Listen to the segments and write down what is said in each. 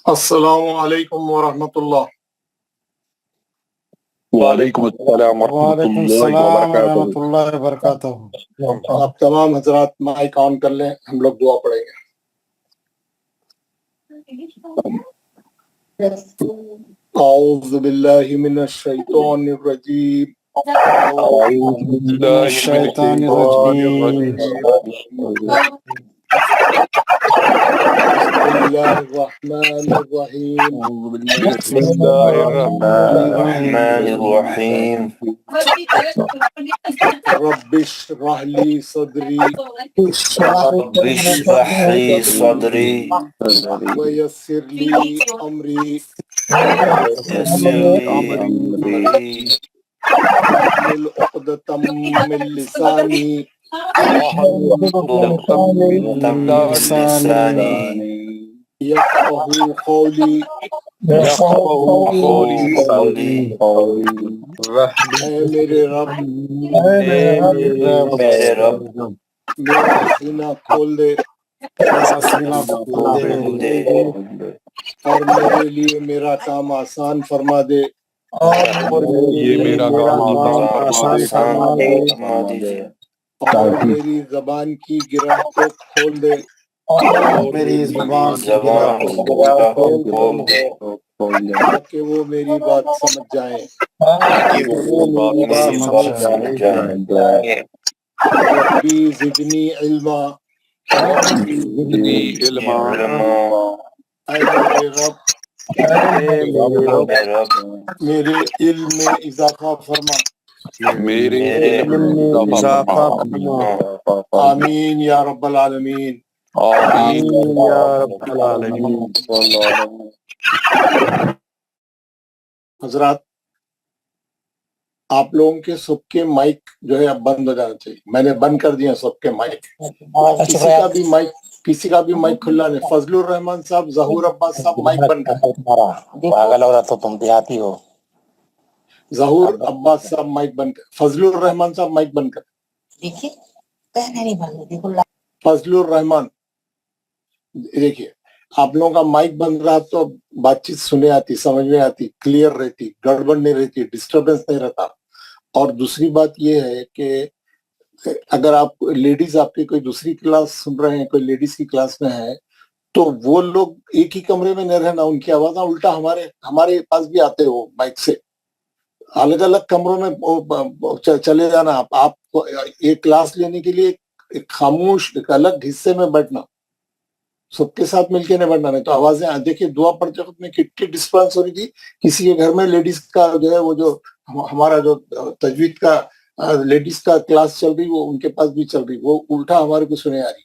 السلام علیکم ورحمۃ اللہ۔ وعلیکم السلام ورحمۃ اللہ وبرکاتہ۔ آپ تمام حضرات مائک آن کر لیں، ہم لوگ دعا پڑھیں گے۔ اعوذ باللہ من الشیطان الرجیم، اعوذ باللہ من الشیطان الرجیم، بسم اللہ الرحمن الرحیم، بسم اللہ الرحمن الرحیم، رب اشرح لی صدری رب اشرح لی صدری ویسر لی امری ویسر لی امری واحلل عقدۃ من لسانی لسانی یفقہوا قولی۔ اے میرے رب، میرے رب میرا سینہ کھول دے اور میرے لیے میرا کام آسان فرما دے، یہ میرا کام آسان فرما دیجیے، اور میری زبان کی گرہ کو کھول دے میری زبان کھول دے تاکہ وہ میری بات سمجھ جائیں۔ ربی زدنی علما، اے میرے رب میرے علم میں اضافہ فرما۔ آمین یا رب العالمین۔ حضرات، آپ لوگوں کے سب کے مائک جو ہے اب بند ہو جانا چاہیے، میں نے بند کر دیا سب کے مائک۔ کسی کا بھی مائک کھلا نہیں۔ فضل الرحمان صاحب، ظہور عباس صاحب مائک بند کر۔ پاگل ہو رہا تو تم دیہاتی ہو۔ ظہور عباس صاحب مائک بند کر۔ فضل الرحمان صاحب مائک بند کر۔ فضل الرحمان، دیکھیے آپ لوگوں کا مائک بند رہا تو بات چیت سنے آتی، سمجھ میں آتی، کلیئر رہتی، گڑبڑ نہیں رہتی، ڈسٹربنس نہیں رہتا۔ اور دوسری بات یہ ہے کہ اگر آپ لیڈیز، آپ کی کوئی دوسری کلاس سن رہے ہیں، کوئی لیڈیز کی کلاس میں ہے، تو وہ لوگ ایک ہی کمرے میں نہیں رہنا، ان کی آواز الٹا ہمارے پاس بھی آتے ہو مائک سے، الگ الگ کمروں میں چلے جانا۔ آپ کو ایک کلاس لینے کے لیے ایک خاموش ایک الگ حصے میں بیٹھنا، سب کے ساتھ مل کے نہیں بیٹھنا، نہیں تو آوازیں دیکھیے دعا پڑھتے وقت میں کتنی ڈسٹربنس ہو رہی تھی۔ کسی کے گھر میں لیڈیز کا جو ہے وہ جو ہمارا جو تجوید کا لیڈیز کا کلاس چل رہی، وہ ان کے پاس بھی چل رہی، وہ الٹا ہمارے کو سنے آ رہی۔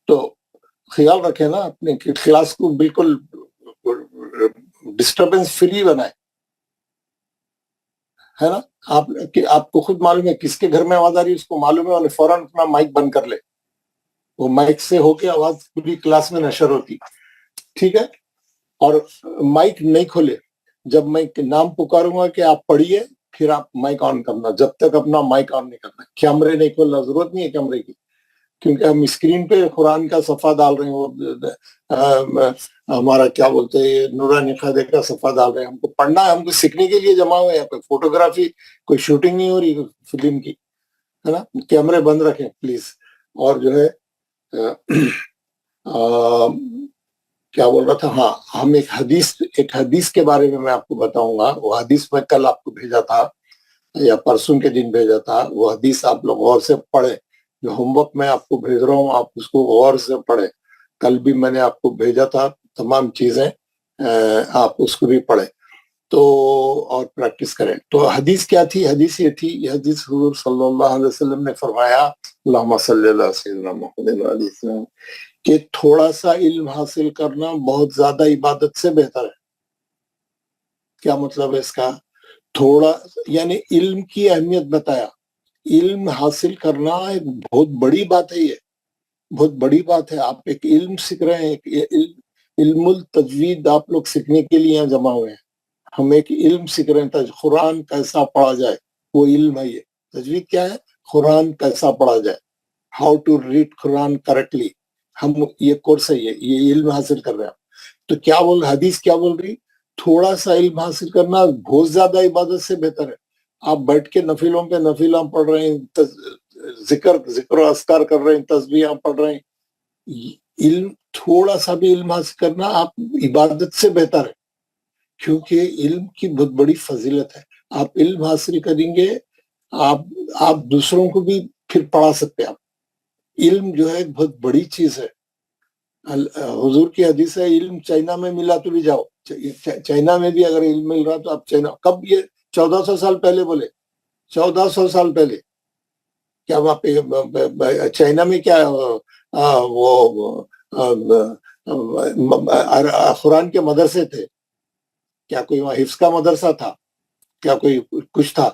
تو خیال رکھیں نا اپنے کلاس کو، بالکل ڈسٹربنس فری بنائے، ہے نا۔ آپ کو خود معلوم ہے کس کے گھر میں آواز آ رہی ہے، اس کو معلوم ہے، انہیں فوراً اپنا مائک بند کر لے، وہ مائک سے ہو کے آواز پوری کلاس میں نشر ہوتی، ٹھیک ہے۔ اور مائک نہیں کھولے، جب میں نام پکاروں گا کہ آپ پڑھیے پھر آپ مائک آن کرنا، جب تک اپنا مائک آن نہیں کرنا۔ کیمرے نہیں کھولنا، ضرورت نہیں ہے کیمرے کی، کیونکہ ہم اسکرین پہ قرآن کا صفحہ ڈال رہے ہیں، وہ ہمارا کیا بولتے ہیں نورانی قاعدے کا صفحہ ڈال رہے ہیں، ہم کو پڑھنا ہے، ہم کو سیکھنے کے لیے جمع ہوئے ہیں، کوئی فوٹوگرافی کوئی شوٹنگ نہیں ہو رہی فلم کی، ہے نا۔ کیمرے بند رکھیں پلیز۔ اور جو ہے کیا بول رہا تھا، ہاں ہم ایک حدیث کے بارے میں آپ کو بتاؤں گا۔ وہ حدیث میں کل آپ کو بھیجا تھا یا پرسوں کے دن بھیجا تھا، وہ حدیث آپ لوگ غور سے پڑھیں، جو ہوم ورک میں آپ کو بھیج رہا ہوں آپ اس کو غور سے پڑھیں۔ کل بھی میں نے آپ کو بھیجا تھا تمام چیزیں، آپ اس کو بھی پڑھیں تو اور پریکٹس کریں۔ تو حدیث کیا تھی؟ حدیث یہ تھی، یہ حدیث حضور صلی اللہ علیہ وسلم نے فرمایا، اللہم صلی اللہ سیدنا محمد علیہ وسلم، کہ تھوڑا سا علم حاصل کرنا بہت زیادہ عبادت سے بہتر ہے۔ کیا مطلب ہے اس کا؟ تھوڑا یعنی علم کی اہمیت بتایا۔ علم حاصل کرنا ایک بہت بڑی بات ہے، یہ بہت بڑی بات ہے۔ آپ ایک علم سیکھ رہے ہیں، علم التجوید آپ لوگ سیکھنے کے لیے یہاں جمع ہوئے ہیں۔ ہم ایک علم سیکھ رہے ہیں، قرآن کیسا پڑھا جائے، وہ علم ہے یہ۔ تجوید کیا ہے؟ قرآن کیسا پڑھا جائے، how to read Quran correctly. ہم یہ کورس ہے، یہ علم حاصل کر رہے ہیں۔ تو کیا بول حدیث کیا بول رہی؟ تھوڑا سا علم حاصل کرنا بہت زیادہ عبادت سے بہتر ہے. آپ بیٹھ کے نفلوں پہ نفلہ پڑھ رہے ہیں، ذکر و اذکار کر رہے ہیں، تسبیح پڑھ رہے ہیں، علم تھوڑا سا بھی علم حاصل کرنا آپ عبادت سے بہتر ہے، کیونکہ علم کی بہت بڑی فضیلت ہے. آپ علم حاصل کریں گے، آپ دوسروں کو بھی پھر پڑھا سکتے ہیں. آپ علم جو ہے ایک بہت بڑی چیز ہے. حضور کی حدیث ہے علم چائنا میں ملا تو بھی جاؤ. چائنا میں بھی اگر علم مل رہا تو آپ چائنا، کب یہ 1400 سال پہلے بولے، 1400 سال پہلے. کیا وہاں پہ چائنا میں کیا وہ قرآن کے مدرسے تھے؟ کیا کوئی وہاں حفظ کا مدرسہ تھا؟ کیا کوئی کچھ تھا؟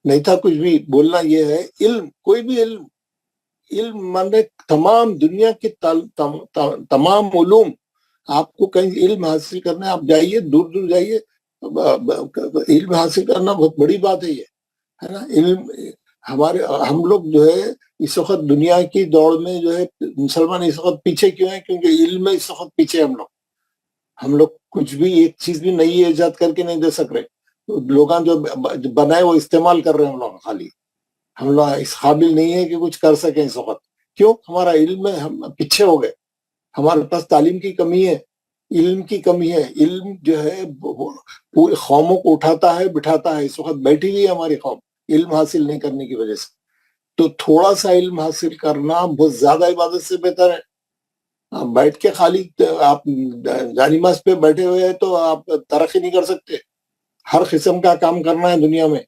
نہیں تھا کچھ بھی. بولنا یہ ہے علم، کوئی بھی علم مانے تمام دنیا کے تمام علوم، آپ کو کہیں علم حاصل کرنا ہے آپ جائیے، دور دور جائیے. علم حاصل کرنا بہت بڑی بات ہے، یہ ہے نا. علم ہم لوگ جو ہے اس وقت دنیا کی دوڑ میں جو ہے مسلمان اس وقت پیچھے کیوں ہیں؟ کیونکہ علم میں اس وقت پیچھے ہم لوگ کچھ بھی ایک چیز بھی نئی ایجاد کر کے نہیں دے سک رہے. لوگاں جو بنائے وہ استعمال کر رہے ہیں ہم لوگ. خالی ہم لوگ اس قابل نہیں ہے کہ کچھ کر سکیں اس وقت. کیوں؟ ہمارا علم میں ہم پیچھے ہو گئے. ہمارے پاس تعلیم کی کمی ہے، علم کی کمی ہے. علم جو ہے پوری قوموں کو اٹھاتا ہے، بٹھاتا ہے. اس وقت بیٹھی ہوئی ہے ہماری قوم علم حاصل نہیں کرنے کی وجہ سے. تو تھوڑا سا علم حاصل کرنا بہت زیادہ عبادت سے بہتر ہے. بیٹھ کے خالی آپ جانماز پہ بیٹھے ہوئے ہیں تو آپ ترقی نہیں کر سکتے. ہر قسم کا کام کرنا ہے دنیا میں.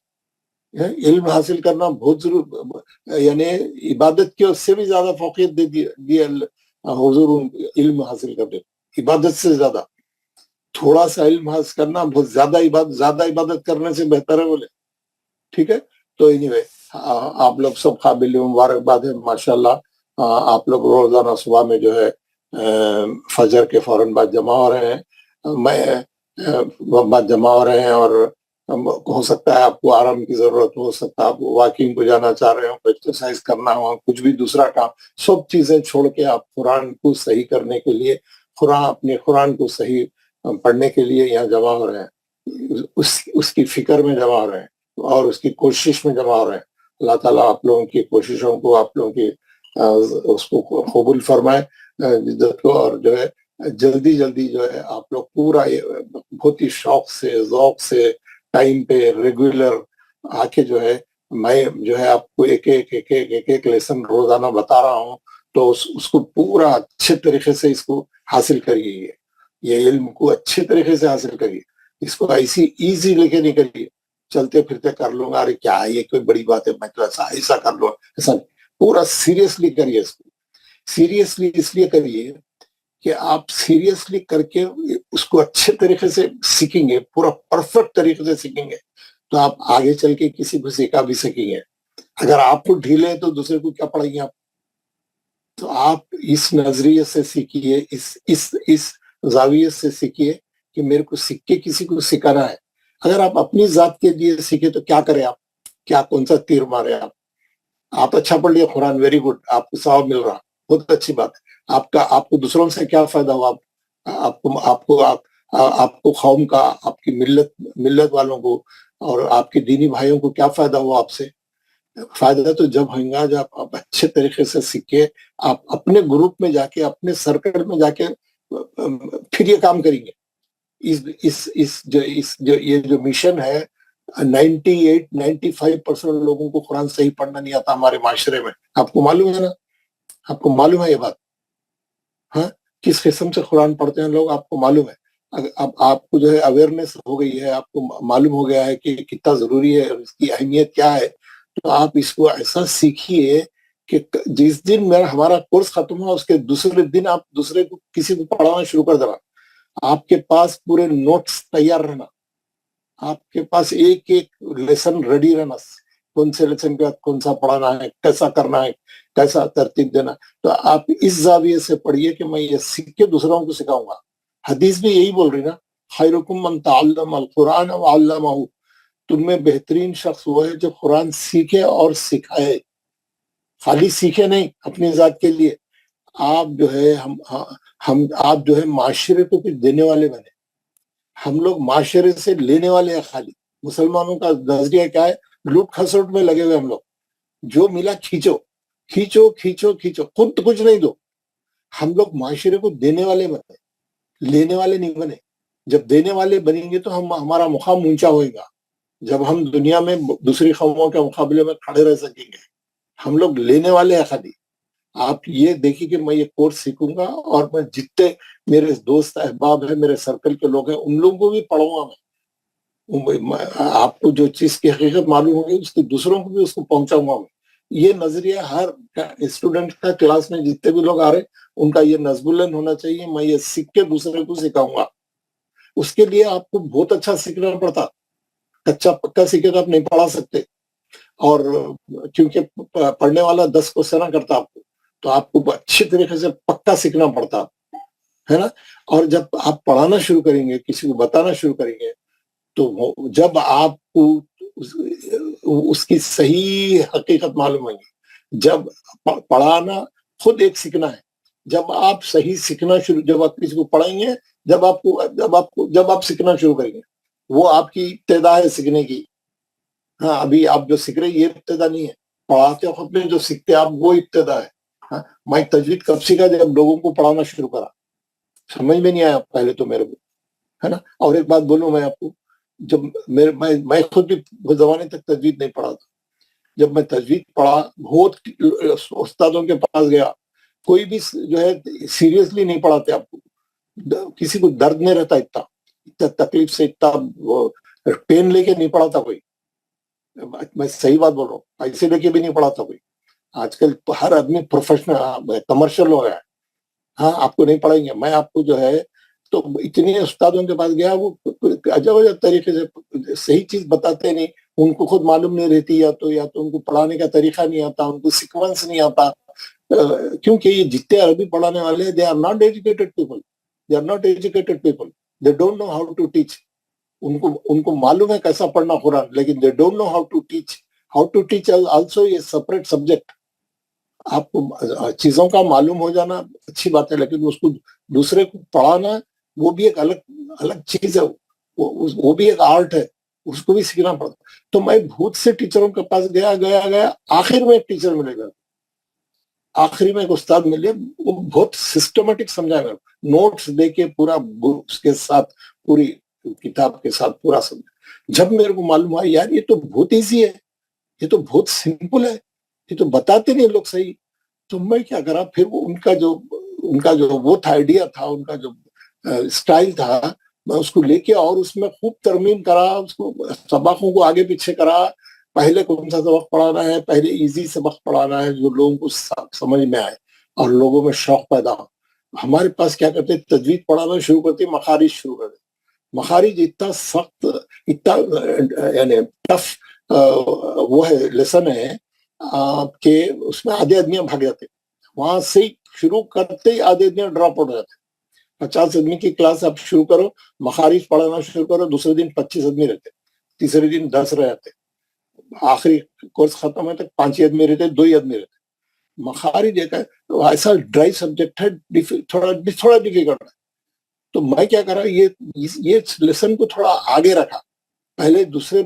علم حاصل کرنا بہت ضرور، یعنی عبادت کی اس سے بھی زیادہ فوقیت دے دی حضور. علم حاصل کرتے عبادت سے زیادہ. تھوڑا سا علم حاصل کرنا بہت زیادہ عبادت کرنے سے بہتر ہے بولے. ٹھیک ہے. تو anyway آپ لوگ سب قابل مبارکباد ہے ماشاءاللہ. آپ لوگ روزانہ صبح میں جو ہے فجر کے فوراً بعد جمع ہو رہے ہیں، بعد جمع ہو رہے ہیں. اور ہو سکتا ہے آپ کو آرام کی ضرورت ہو سکتا ہے آپ واکنگ کو جانا چاہ رہے ہو، ایکسرسائز کرنا ہو، کچھ بھی دوسرا کام، سب چیزیں چھوڑ کے آپ قرآن کو صحیح کرنے کے لیے، اپنے قرآن کو صحیح پڑھنے کے لیے یہاں جمع ہو رہے ہیں. اس کی فکر میں جمع ہو رہے ہیں اور اس کی کوشش میں جمع ہو رہے ہیں. اللہ تعالیٰ آپ لوگوں کی کوششوں کو، آپ لوگوں کی اس کو قبول فرمائے جدت کو. اور جو ہے جلدی جو ہے آپ لوگ پورا بہت ہی شوق سے، ذوق سے، ٹائم پہ ریگولر آ کے جو ہے میں جو ہے آپ کو ایک لیسن روزانہ بتا رہا ہوں. تو اس کو پورا اچھے طریقے سے اس کو حاصل کریے. یہ علم کو اچھے طریقے سے حاصل کریے. اس کو ایسی ایزی لے کے نکلیے. چلتے پھرتے کر لوں گا، ارے کیا ہے یہ کوئی بڑی بات ہے، میں تو ایسا کر لوں، ایسا نہیں. پورا سیریسلی کریے. اس کو سیریسلی اس لیے کریے کہ آپ سیریسلی کر کے اس کو اچھے طریقے سے سیکھیں گے، پورا پرفیکٹ طریقے سے سیکھیں گے تو آپ آگے چل کے کسی کو سکھا بھی سکیں گے. اگر آپ کو ڈھیلے ہیں تو دوسرے کو کیا پڑھیں گے آپ؟ تو آپ اس نظریے سے سیکھیے، اس زاویے سے سیکھیے کہ میرے کو سیکھ کے کسی کو سکھانا ہے. اگر آپ اپنی ذات کے لیے سیکھے تو کیا کریں آپ؟ کیا کون سا تیر مارے آپ اچھا پڑھ لیے قرآن، ویری گڈ، آپ کو ثواب مل رہا، بہت اچھی بات ہے. آپ کو دوسروں سے کیا فائدہ ہوا؟ آپ کو قوم کا، آپ کی ملت والوں کو اور آپ کے دینی بھائیوں کو کیا فائدہ ہوا آپ سے؟ فائدہ تو جب ہوئے گا جب آپ اچھے طریقے سے سیکھے، آپ اپنے گروپ میں جا کے، اپنے سرکل میں جا کے پھر یہ کام کریں گے. یہ جو مشن ہے، 98-95% لوگوں کو قرآن صحیح پڑھنا نہیں آتا ہمارے معاشرے میں. آپ کو معلوم ہے نا؟ آپ کو معلوم ہے یہ بات؟ ہاں، کس قسم سے قرآن پڑھتے ہیں لوگ، آپ کو معلوم ہے؟ اب آپ کو جو ہے اویئرنیس ہو گئی ہے، آپ کو معلوم ہو گیا ہے کہ کتنا ضروری ہے، اس کی اہمیت کیا ہے. تو آپ اس کو ایسا سیکھیے کہ جس دن ہمارا کورس ختم ہوا اس کے دوسرے دن آپ دوسرے کو کسی کو پڑھانا شروع کر دینا. آپ کے پاس پورے نوٹس تیار رہنا، آپ کے پاس ایک لیسن ریڈی رہنا، کون سے لیسن کے بعد کون سا پڑھانا ہے، کیسا کرنا ہے، کیسا ترتیب دینا. تو آپ اس زاویے سے پڑھیے کہ میں یہ سیکھ کے دوسروں کو سکھاؤں گا. حدیث بھی یہی بول رہی نا، خیرکم من تعلم القرآن وعلمہ، تم میں بہترین شخص وہ ہے جو قرآن سیکھے اور سکھائے. خالی سیکھے نہیں اپنی ذات کے لیے، آپ جو ہے آپ جو ہے معاشرے کو کچھ دینے والے بنے. ہم لوگ معاشرے سے لینے والے ہیں خالی. مسلمانوں کا نظریہ کیا ہے؟ لوٹ کھسوٹ میں لگے ہوئے ہم لوگ. جو ملا کھینچو کھینچو کھینچو کھینچو، خود کچھ نہیں دو. ہم لوگ معاشرے کو دینے والے بنے، لینے والے نہیں بنے. جب دینے والے بنیں گے تو ہمارا مقام اونچا ہوئے گا. جب ہم دنیا میں دوسری قوموں کے مقابلے میں کھڑے رہ سکیں گے. ہم لوگ لینے والے ہیں خالی. آپ یہ دیکھیں کہ میں یہ کورس سیکھوں گا اور میں جتنے میرے دوست احباب ہیں، میرے سرکل کے لوگ ہیں، ان لوگوں کو بھی پڑھوں گا. آپ کو جو چیز کی حقیقت معلوم ہوگی اس کی دوسروں کو بھی اس کو پہنچاؤں گا. میں یہ نظریہ ہر اسٹوڈنٹ کا، کلاس میں جتنے بھی لوگ آ رہے ان کا یہ نصب العین ہونا چاہیے. میں یہ سیکھ کے دوسرے کو سکھاؤں گا. اس کے لیے آپ کو بہت اچھا سیکھنا پڑتا. کچا پکا سیکھے تو آپ نہیں پڑھا سکتے. اور کیونکہ پڑھنے والا 10 کوسچن کرتا آپ کو، تو آپ کو اچھی طریقے سے پکا سیکھنا پڑتا ہے نا. اور جب آپ پڑھانا شروع کریں گے، کسی کو بتانا شروع کریں گے، تو جب آپ کو اس کی صحیح حقیقت معلوم ہوگی. جب پڑھانا خود ایک سیکھنا ہے. جب آپ صحیح سیکھنا شروع، جب آپ کسی کو پڑھائیں گے، جب آپ سیکھنا شروع کریں گے، وہ آپ کی ابتدا ہے سیکھنے کی. ہاں، ابھی آپ جو سیکھ رہے یہ ابتدا نہیں ہے. پڑھاتے وقت میں جو سیکھتے آپ وہ ابتدا ہے. ہاں، میں تجوید کب سیکھا؟ جب لوگوں کو پڑھانا شروع کرا. سمجھ میں نہیں آیا پہلے تو میرے کو، ہے نا. اور ایک بات بولوں میں آپ کو، جب میں خود بھی اس زمانے تک تجوید نہیں پڑھا تھا. جب میں تجوید پڑھا، بہت استادوں کے پاس گیا، کوئی بھی جو ہے سیریسلی نہیں پڑھاتے آپ کو. کسی کو درد نہیں رہتا، اتنا تکلیف سے، اتنا پین لے کے نہیں پڑھاتا کوئی. میں صحیح بات بول رہا ہوں، پیسے لے کے بھی نہیں پڑھاتا کوئی. آج کل ہر آدمی پروفیشنل کمرشل ہو گیا ہے. ہاں، آپ کو نہیں پڑھائیں گے. میں آپ کو جو ہے تو اتنے استادوں کے پاس گیا، وہ عجب عجب طریقے سے صحیح چیز بتاتے نہیں. ان کو خود معلوم نہیں رہتی، یا تو ان کو پڑھانے کا طریقہ نہیں آتا، ان کو سیکوینس نہیں آتا. کیونکہ یہ جتنے عربی پڑھانے والے they are not educated people. They don't know how to teach. ان کو معلوم ہے کیسا پڑھنا قرآن، لیکن they don't know how to teach also. یہ سپریٹ سبجیکٹ. آپ کو چیزوں کا معلوم ہو جانا اچھی بات ہے، لیکن اس کو دوسرے کو پڑھانا وہ بھی ایک الگ چیز ہے. وہ بھی ایک آرٹ ہے، اس کو بھی سیکھنا پڑتا. تو میں بہت سے ٹیچروں کے پاس گیا. آخر میں ایک ٹیچر ملے گا، آخری میں ایک استاد ملے، وہ بہت سسٹمیٹک سمجھا گیا، نوٹس دے کے پورا اس کے ساتھ، پوری کتاب کے ساتھ پورا سمجھا. جب میرے کو معلوم ہوا یار یہ تو بہت ایزی ہے، یہ تو بہت سمپل ہے، یہ تو بتاتے نہیں لوگ صحیح. تو میں کیا کرا پھر، ان کا جو وہ تھا، آئیڈیا تھا، ان کا جو اسٹائل تھا، میں اس کو لے کے اور اس میں خوب ترمیم کرا. اس کو سبقوں کو آگے پیچھے کرا. پہلے کون سا سبق پڑھانا ہے، پہلے ایزی سبق پڑھانا ہے جو لوگوں کو سمجھ میں آئے اور لوگوں میں شوق پیدا ہو. ہمارے پاس کیا کرتے، تجوید پڑھانا شروع کرتے، مخارج شروع کرتے. مخارج اتنا سخت، اتنا یعنی ٹف وہ ہے، لیسن ہے کہ اس میں آدھے آدمیاں بھاگ جاتے. وہاں سے شروع کرتے ہی آدھے آدمیاں ڈراپ آؤٹ ہو جاتے. 50 آدمی کی کلاس آپ شروع کرو، مخارج پڑھانا شروع کرو، دوسرے دن 25 آدمی رہتے، تیسرے دن 10 رہ جاتے، آخری کورس ختم ہونے تک 5 آدمی رہتے، 2 آدمی رہتے. مخارج ایک ایسا ڈرائی سبجیکٹ ہے، تھوڑا ڈیفیکلٹ ہے. تو میں کیا کرا، یہ لیسن کو تھوڑا آگے رکھا. پہلے دوسرے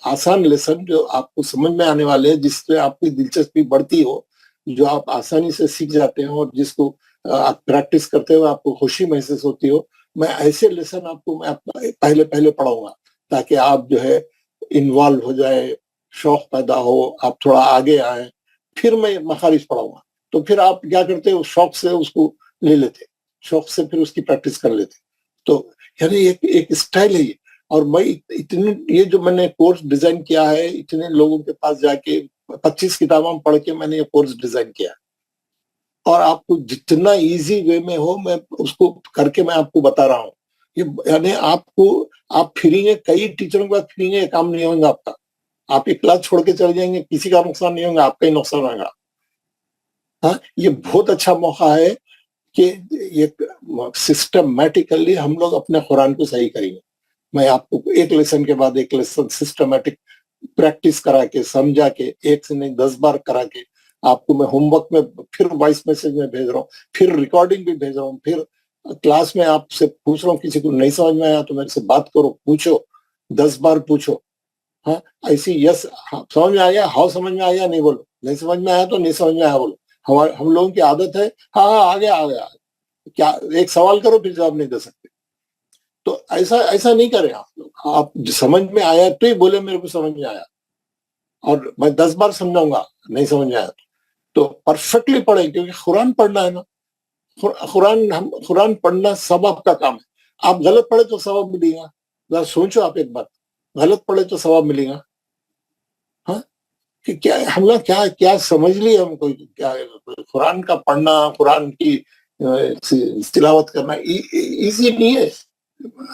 آسان لیسن جو آپ کو سمجھ میں آنے والے ہیں، جس سے آپ کی دلچسپی بڑھتی ہو، جو آپ آسانی سے سیکھ جاتے ہیں، اور جس کو آپ پریکٹس کرتے ہوئے آپ کو خوشی محسوس ہوتی ہو، میں ایسے لیسن آپ کو میں پہلے پڑھاؤں گا، تاکہ آپ جو ہے انوالو ہو جائے، شوق پیدا ہو، آپ تھوڑا آگے آئیں. پھر میں مخارج پڑھاؤں گا. تو پھر آپ کیا کرتے، شوق سے اس کو لے لیتے، شوق سے پھر اس کی پریکٹس کر لیتے. تو یعنی ایک اسٹائل ہے یہ. اور میں اتنے، یہ جو میں نے کورس ڈیزائن کیا ہے، اتنے لوگوں کے پاس جا کے 25 کتابیں پڑھ کے میں نے یہ کورس ڈیزائن کیا. اور آپ کو جتنا ایزی وے میں ہو، میں اس کو کر کے میں آپ کو بتا رہا ہوں. یعنی آپ پھریں گے، کئی ٹیچروں کے پاس پھریں گے، یہ کام نہیں ہوگا آپ کا. آپ ایک کلاس چھوڑ کے چلے جائیں گے، کسی کا نقصان نہیں ہوگا، آپ کا ہی نقصان ہوگا. ہاں، یہ بہت اچھا موقع ہے کہ ایک سسٹمیٹیکلی ہم لوگ اپنے قرآن کو صحیح کریں گے. میں آپ کو ایک لیسن کے بعد ایک لیسن سسٹمیٹک پریکٹس کرا کے، سمجھا کے، ایک سے نہیں 10 بار کرا کے آپ کو میں ہوم ورک میں پھر وائس میسج میں بھیج رہا ہوں, پھر ریکارڈنگ بھی بھیج رہا ہوں, پھر کلاس میں آپ سے پوچھ رہا ہوں, کسی کو نہیں سمجھ میں آیا تو میرے سے بات کرو, پوچھو, 10 بار پوچھو. ہاں ایسی یس سمجھ میں آیا, ہاؤ سمجھ میں آیا نہیں بولو, نہیں سمجھ میں آیا تو نہیں سمجھ میں آیا بولو. ہم لوگوں کی عادت ہے ہاں ہاں آ گیا, کیا ایک سوال کرو پھر جواب نہیں دے سکتے. تو ایسا نہیں کریں آپ لوگ. آپ سمجھ میں آیا تو ہی بولے میرے کو سمجھ میں آیا, اور میں 10 بار سمجھاؤں گا نہیں سمجھ میں آیا تو پرفیکٹلی پڑھیں, کیونکہ قرآن پڑھنا ہے نا. قرآن پڑھنا ثواب کا کام ہے. آپ غلط پڑھے تو ثواب ملے گا. ذرا سوچو آپ ایک بات, غلط پڑھے تو ثواب ملے گا. ہاں کہ کیا ہم لوگ کیا سمجھ لیے ہم کو, کیا قرآن کا پڑھنا, قرآن کی تلاوت کرنا ایزی نہیں ہے.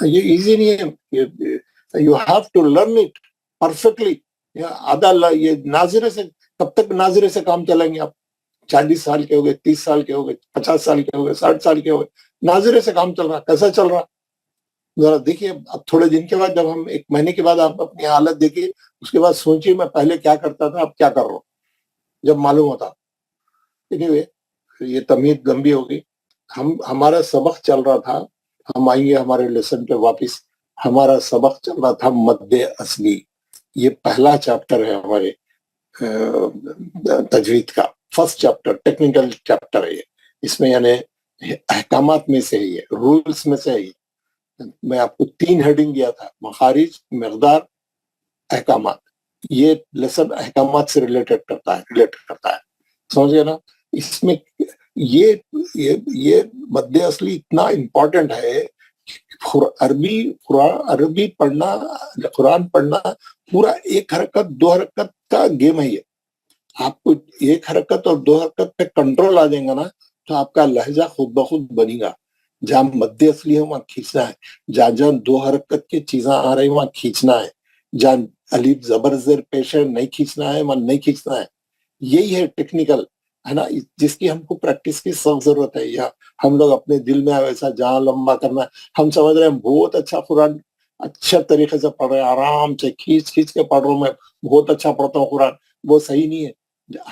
یہ ایزی نہیں ہے. You have to learn it perfectly. آدھا یہ ناظرے سے کب تک ناظرے سے کام چلائیں گے آپ؟ 40 سال کے ہو گئے, 30 سال کے ہو گئے, 50 سال کے ہو گئے, 60 سال کے ہو گئے, ناظرے سے کام چل رہا. کیسا چل رہا ذرا دیکھیے. اب تھوڑے دن کے بعد, جب ہم 1 مہینے کے بعد آپ اپنی حالت دیکھیے, اس کے بعد سوچیے میں پہلے کیا کرتا تھا اب کیا کر رہا ہوں, جب معلوم ہوتا. anyway, یہ تمہید لمبی ہوگی. ہمارا سبق چل رہا تھا, ہم آئیں گے ہمارے لیسن پہ واپس. ہمارا سبق چل رہا تھا مد اصلی. یہ پہلا چیپٹر ہے ہمارے تجوید کا, فرسٹ چیپٹر, ٹیکنیکل چیپٹر ہے یہ. اس میں یعنی احکامات میں سے ہی ہے, رولز میں سے ہی. میں آپ کو 3 ہیڈنگ دیا تھا, مخارج, مقدار, احکامات. یہ لیسن احکامات سے ریلیٹ کرتا ہے. سمجھ گئے نا. اس میں یہ مد اصلی اتنا امپورٹنٹ ہے. عربی پڑھنا, قرآن پڑھنا پورا 1 حرکت 2 حرکت کا گیم ہے یہ. آپ کو 1 حرکت اور 2 حرکت پہ کنٹرول آ جائے گا نا, تو آپ کا لہجہ خود بخود بنے گا. جہاں مد اصلی ہے وہاں کھینچنا ہے, جہاں 2 حرکت کی چیزیں آ رہی وہاں کھینچنا ہے, جہاں الف زبر زیر پیش ہے نہیں کھینچنا ہے وہاں نہیں کھینچنا ہے. یہی ہے ٹیکنیکل ہے نا, جس کی ہم کو پریکٹس کی سخت ضرورت ہے. یا ہم لوگ اپنے دل میں ایسا جہاں لمبا کرنا ہے, ہم سمجھ رہے ہیں بہت اچھا قرآن اچھا طریقے سے پڑھ رہے ہیں, آرام سے کھینچ کے پڑھ رہا ہوں, میں بہت اچھا پڑھتا ہوں قرآن. وہ صحیح نہیں ہے.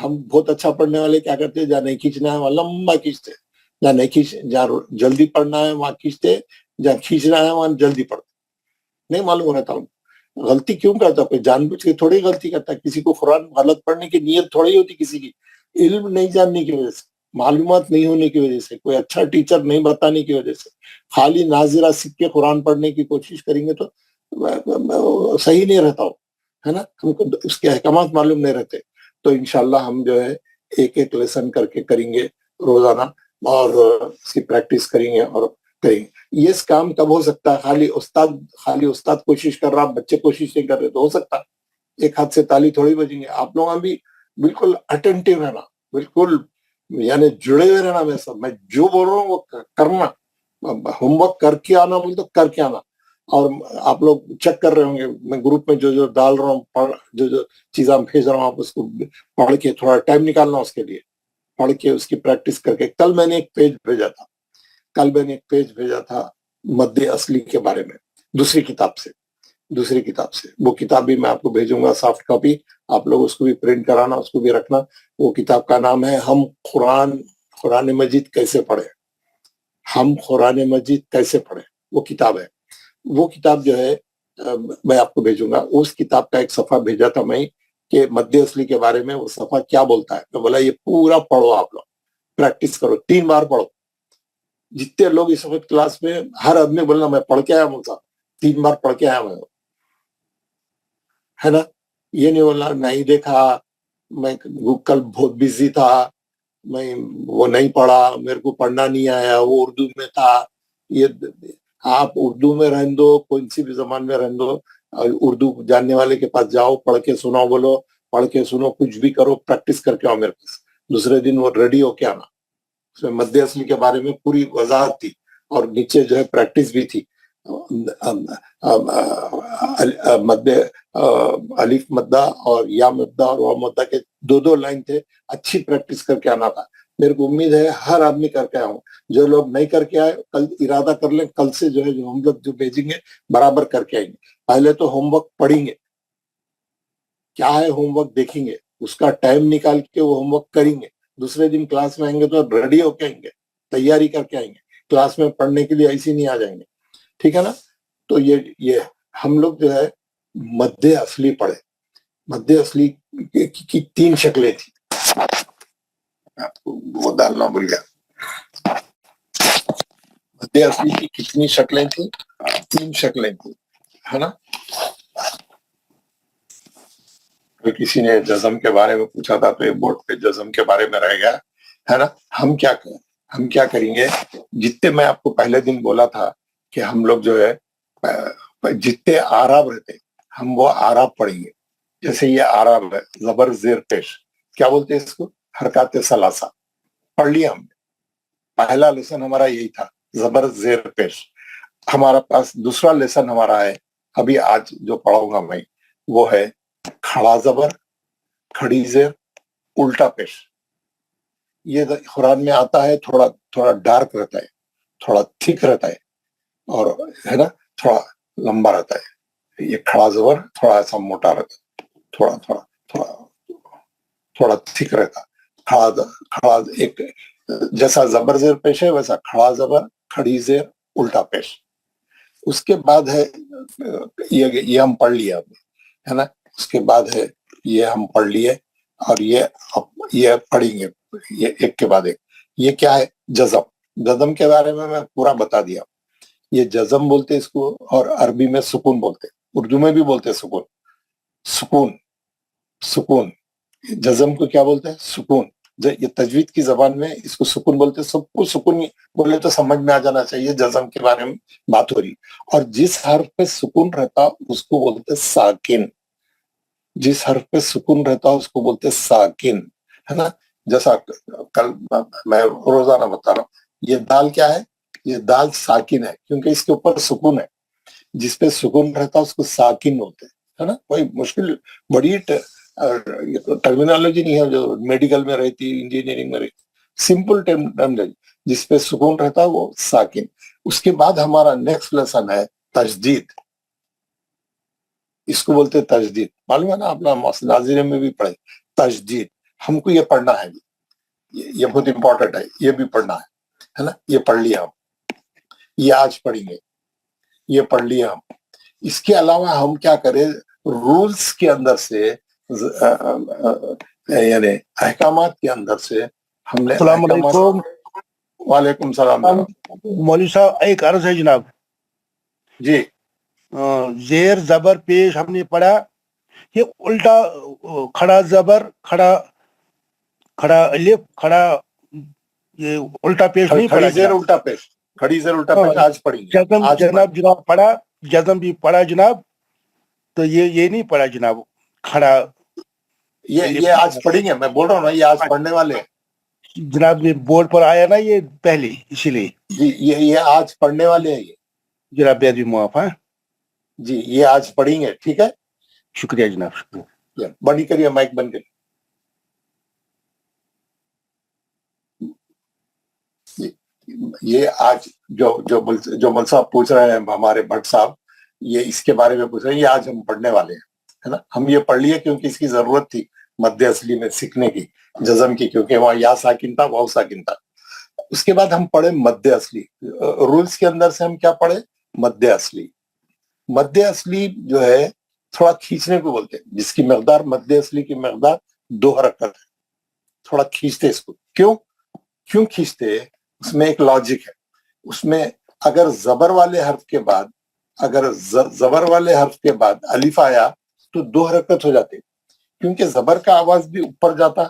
ہم بہت اچھا پڑھنے والے کیا کرتے ہیں, جہاں نہیں کھینچنا ہے وہاں لمبا کھینچتے, جہاں جلدی پڑھنا ہے وہاں کھینچتے, جہاں کھینچنا ہے وہاں جلدی پڑھتے. نہیں معلوم رہتا ہوں غلطی کیوں کرتا. کوئی جان بوجھ کے تھوڑی غلطی کرتا ہے. کسی کو قرآن غلط پڑھنے کی نیت تھوڑی ہوتی کسی کی. علم نہیں جاننے کی وجہ سے, معلومات نہیں ہونے کی وجہ سے, کوئی اچھا ٹیچر نہیں بتانے کی وجہ سے, خالی ناظرہ سیکھ کے قرآن پڑھنے کی کوشش کریں گے تو صحیح نہیں رہتا ہو, ہے نا. ہم کو اس کے احکامات معلوم نہیں رہتے. تو انشاءاللہ ہم جو ہے ایک لیسن کر کے کریں گے روزانہ, اور اس کی پریکٹس کریں گے اور کریں گے. یہ کام کب ہو سکتا ہے؟ خالی استاد کوشش کر رہا, بچے کوشش نہیں کر رہے تو ہو سکتا. ایک ہاتھ سے تالی تھوڑی بجیں گے. آپ لوگ بھی بالکل اٹینٹیو رہنا, بالکل یعنی جڑے ہوئے رہنا. میں جو بول رہا ہوں وہ کرنا. ہوم ورک کر کے آنا بول تو کر کے آنا. اور آپ لوگ چیک کر رہے ہوں گے میں گروپ میں جو ڈال رہا ہوں, جو چیزیں بھیج رہا ہوں, آپ اس کو پڑھ کے تھوڑا ٹائم نکالنا اس کے لیے, پڑھ کے اس کی پریکٹس کر کے. کل میں نے ایک پیج بھیجا تھا مد اصلی کے بارے میں, دوسری کتاب سے. وہ کتاب بھی میں آپ کو بھیجوں گا سافٹ کاپی, آپ لوگ اس کو بھی پرنٹ کرانا, اس کو بھی رکھنا. وہ کتاب کا نام ہے ہم قرآن مجید کیسے پڑھیں. وہ کتاب ہے. وہ کتاب جو ہے میں آپ کو بھیجوں گا. اس کتاب کا ایک صفحہ بھیجا تھا میں کہ مد اصلی کے بارے میں وہ صفحہ کیا بولتا ہے. میں بولا یہ پورا پڑھو, آپ لوگ پریکٹس کرو, 3 بار پڑھو. جتنے لوگ اس وقت کلاس میں, ہر آدمی بولنا میں پڑھ کے آیا ہوں, 3 بار پڑھ کے آیا میں, ہے نا. یہ نہیں بولنا نہیں دیکھا, میں کل بہت بزی تھا, میں وہ نہیں پڑھا, میرے کو پڑھنا نہیں آیا, وہ اردو میں تھا. یہ آپ اردو میں رہن دو, کوئی سی بھی زبان میں رہن دو, اردو جاننے والے کے پاس جاؤ, پڑھ کے سناؤ, بولو پڑھ کے سنو, کچھ بھی کرو, پریکٹس کر کے آؤ میرے پاس. دوسرے دن وہ ریڈی ہو کے آنا. اس میں مد اصلی کے بارے میں پوری وضاحت تھی, اور نیچے جو ہے پریکٹس بھی تھی. مد الف مدہ اور یا مدہ اور واو مدہ کے 2 لائن تھے. اچھی پریکٹس کر کے آنا تھا. میرے کو امید ہے ہر آدمی کر کے آیا ہوں. جو لوگ نہیں کر کے آئے کل ارادہ کر لیں, کل سے جو ہے جو ہم لوگ جو بھیجیں گے برابر کر کے آئیں گے. پہلے تو ہوم ورک پڑھیں گے, کیا ہے ہوم ورک دیکھیں گے, اس کا ٹائم نکال کے وہ ہوم ورک کریں گے. دوسرے دن کلاس میں آئیں گے تو ریڈی ہو کے آئیں گے, تیاری کر کے آئیں گے. کلاس میں پڑھنے کے لیے ایسے نہیں آ جائیں گے, ٹھیک ہے نا. تو یہ ہم لوگ جو ہے مد اصلی پڑھے. مد اصلی کی 3 شکلیں تھی, وہ ڈالنا بھول گیا. مد اصلی کی کتنی شکلیں تھیں؟ 3 شکلیں تھیں, ہے نا. کسی نے جزم کے بارے میں پوچھا تھا تو یہ بورڈ پہ جزم کے بارے میں رہ گیا, ہے نا. ہم کیا کریں گے, جتنے میں آپ کو پہلے دن بولا تھا کہ ہم لوگ جو ہے جتنے آراب رہتے ہم وہ آراب پڑھیں گے. جیسے یہ آراب ہے, زبر زیر پیش, کیا بولتے ہیں اس کو؟ حرکات ثلاثہ. پڑھ لیا ہم نے, پہلا لیسن ہمارا یہی تھا, زبر زیر پیش. ہمارا پاس دوسرا لیسن ہمارا ہے ابھی آج جو پڑھاؤں گا میں, وہ ہے کھڑا زبر, کھڑی زیر, الٹا پیش. یہ قرآن میں آتا ہے, تھوڑا ڈارک رہتا ہے, تھوڑا تھک رہتا ہے, اور ہے نا تھوڑا لمبا رہتا ہے. یہ کھڑا زبر تھوڑا ایسا موٹا رہتا ہے, تھوڑا تھک رہتا. کھڑا ایک جیسا زبر زیر پیش ہے ویسا کھڑا زبر, کھڑی زیر, الٹا پیش. اس کے بعد ہے یہ ہم پڑھ لیا ہے نا. اس کے بعد ہے یہ ہم پڑھ لیے, اور یہ پڑھیں گے یہ ایک کے بعد ایک. یہ کیا ہے؟ جزم. جزم کے بارے میں پورا بتا دیا. یہ جزم بولتے اس کو, اور عربی میں سکون بولتے, اردو میں بھی بولتے سکون. جزم کو کیا بولتے ہیں؟ سکون. یہ تجوید کی زبان میں اس کو سکون بولتے. سب کو سکون بولے تو سمجھ میں آ جانا چاہیے جزم کے بارے میں بات ہو رہی. اور جس حرف پہ سکون رہتا اس کو بولتے ساکن. جس حرف پہ سکون رہتا اس کو بولتے ساکن, ہے نا. جیسا کل میں روزانہ بتا رہا ہوں, یہ دال کیا ہے؟ یہ دال ساکن ہے کیونکہ اس کے اوپر سکون ہے. جس پہ سکون رہتا اس کو ساکن ہوتے, ہے نا. کوئی مشکل بڑی ٹرمینالوجی نہیں ہے جو میڈیکل میں رہتی, انجینئرنگ میں رہتی. Simple terminology. جس پہ سکون رہتا وہ ساکن. اس کے بعد ہمارا نیکسٹ لیسن ہے تجدید. اس کو بولتے تجدید. معلوم ہے نا, اپنا ناظرے میں بھی پڑھے تجدید. ہم کو یہ پڑھنا ہے, یہ بہت امپورٹنٹ ہے, یہ بھی پڑھنا ہے نا. یہ پڑھ لیا ہم, یہ آج پڑھیں گے, یہ پڑھ لیا ہم. اس کے علاوہ ہم کیا کریں, رولز کے اندر سے یعنی احکامات کے اندر سے ہم نے السلام علیکم. وعلیکم السلام. مولوی صاحب ایک عرض ہے جناب. جی. زیر زبر پیش ہم نے پڑھا, یہ الٹا کھڑا زبر, کھڑا الف, کھڑا, یہ الٹا پیش نہیں پڑھا. کھڑی زیر الٹا پیش, کھڑی زیر الٹا پیش آج پڑھیں گے. جناب پڑھا, جزم بھی پڑھا جناب. تو یہ نہیں پڑھا جناب کھڑا. یہ آج پڑھیں گے, میں بول رہا ہوں نا, یہ آج پڑھنے والے ہیں جناب. یہ بورڈ پر آیا نا یہ پہلے, اسی لیے جی یہ آج پڑھنے والے ہیں. یہ جناب بے ادبی معاف ہے جی, یہ آج پڑھیں گے, ٹھیک ہے. شکریہ جناب, شکریہ. بند کریے, مائک بند کریے. یہ آج جو مل صاحب پوچھ رہے ہیں, ہمارے بھٹ صاحب, یہ اس کے بارے میں پوچھ رہے ہیں. یہ آج ہم پڑھنے والے ہیں, ہے نا. ہم یہ پڑھ لیے کیونکہ اس کی ضرورت تھی مد اصلی میں سیکھنے کی, جزم کی, کیونکہ وہاں یا ساکن تھا, واو ساکن تھا. اس کے بعد ہم پڑھے مد اصلی. رولز کے اندر سے ہم کیا پڑھے؟ مد اصلی. مد اصلی جو ہے تھوڑا کھینچنے کو بولتے ہیں, جس کی مقدار مد اصلی کی مقدار 2 حرکت ہے. تھوڑا کھینچتے اس کو. کیوں کھینچتے؟ اس میں ایک لاجک ہے. اس میں اگر زبر والے حرف کے بعد الف آیا تو 2 حرکت ہو جاتے, کیونکہ زبر کا آواز بھی اوپر جاتا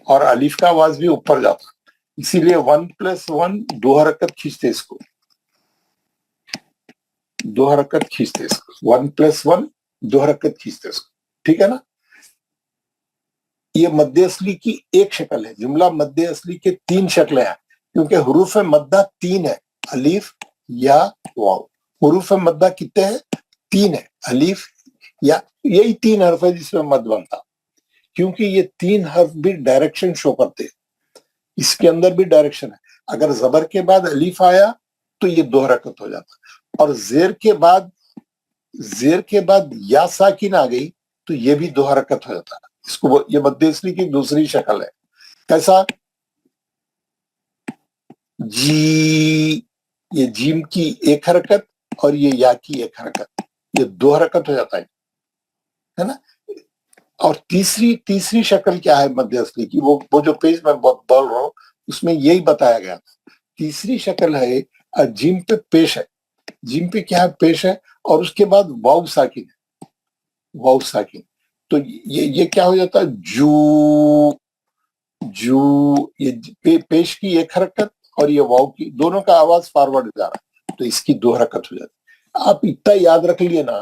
اور الف کا آواز بھی اوپر جاتا. اسی لیے 1+1 2 حرکت کھینچتے اس کو, 2 حرکت کھینچتے اس کو. 1+1 2 حرکت کھینچتے اس کو, ٹھیک ہے نا. یہ مد اصلی کی ایک شکل ہے. جملہ مد اصلی کے 3 شکلیں ہیں, کیونکہ حروف مدہ 3 ہے, الف, یا, واو. حروف مدہ کتنے ہیں؟ 3 ہے. الف, یا, یہی 3 حرف ہے جس میں مد بنتا, کیونکہ یہ 3 حرف بھی ڈائریکشن شو کرتے. اس کے اندر بھی ڈائریکشن ہے. اگر زبر کے بعد الف آیا تو یہ 2 حرکت ہو جاتا, اور زیر کے بعد یا ساکن آ گئی تو یہ بھی 2 حرکت ہو جاتا. इसको ये मध्य असली की दूसरी शक्ल है. कैसा? जी, ये जीम की एक हरकत और ये या की एक हरकत, ये दो हरकत हो जाता है ना. और तीसरी शक्ल क्या है मध्य असली की, वो जो पेज में बोल रहा हूँ उसमें यही बताया गया था. तीसरी शक्ल है जीम पे पेश है. जीम पे क्या है? पेश है, और उसके बाद वाव साकिन है. वाव साकिन, तो ये क्या हो जाता है? जू जू, ये पेश की एक हरकत और ये वाव की, दोनों का आवाज फॉरवर्ड जा रहा है, तो इसकी दो हरकत हो जाती है. आप इतना याद रख लिए ना,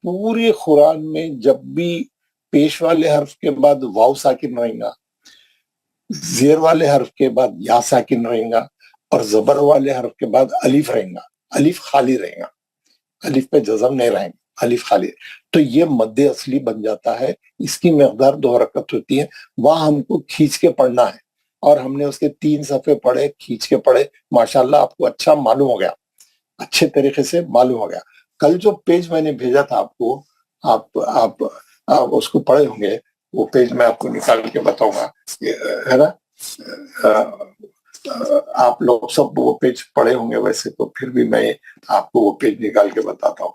पूरे कुरान में जब भी पेश वाले हर्फ के बाद वाव साकिन रहेगा, जेर वाले हर्फ के बाद या साकिन रहेगा, और जबर वाले हर्फ के बाद अलिफ रहेगा. अलिफ खाली रहेगा, अलिफ पे जज़म नहीं रहेगा, अलिफ खाली. तो ये मध्य असली बन जाता है. इसकी मकदार दो हरकत होती है. वहां हमको खींच के पढ़ना है, और हमने उसके 3 सफ़े पढ़े, खींच के पढ़े. माशाल्लाह आपको अच्छा मालूम हो गया, अच्छे तरीके से मालूम हो गया. कल जो पेज मैंने भेजा था आपको, आप उसको पढ़े होंगे. वो पेज मैं आपको निकाल के बताऊंगा, है ना. आप लोग सब वो पेज पढ़े होंगे वैसे, तो फिर भी मैं आपको वो पेज निकाल के बताता हूँ.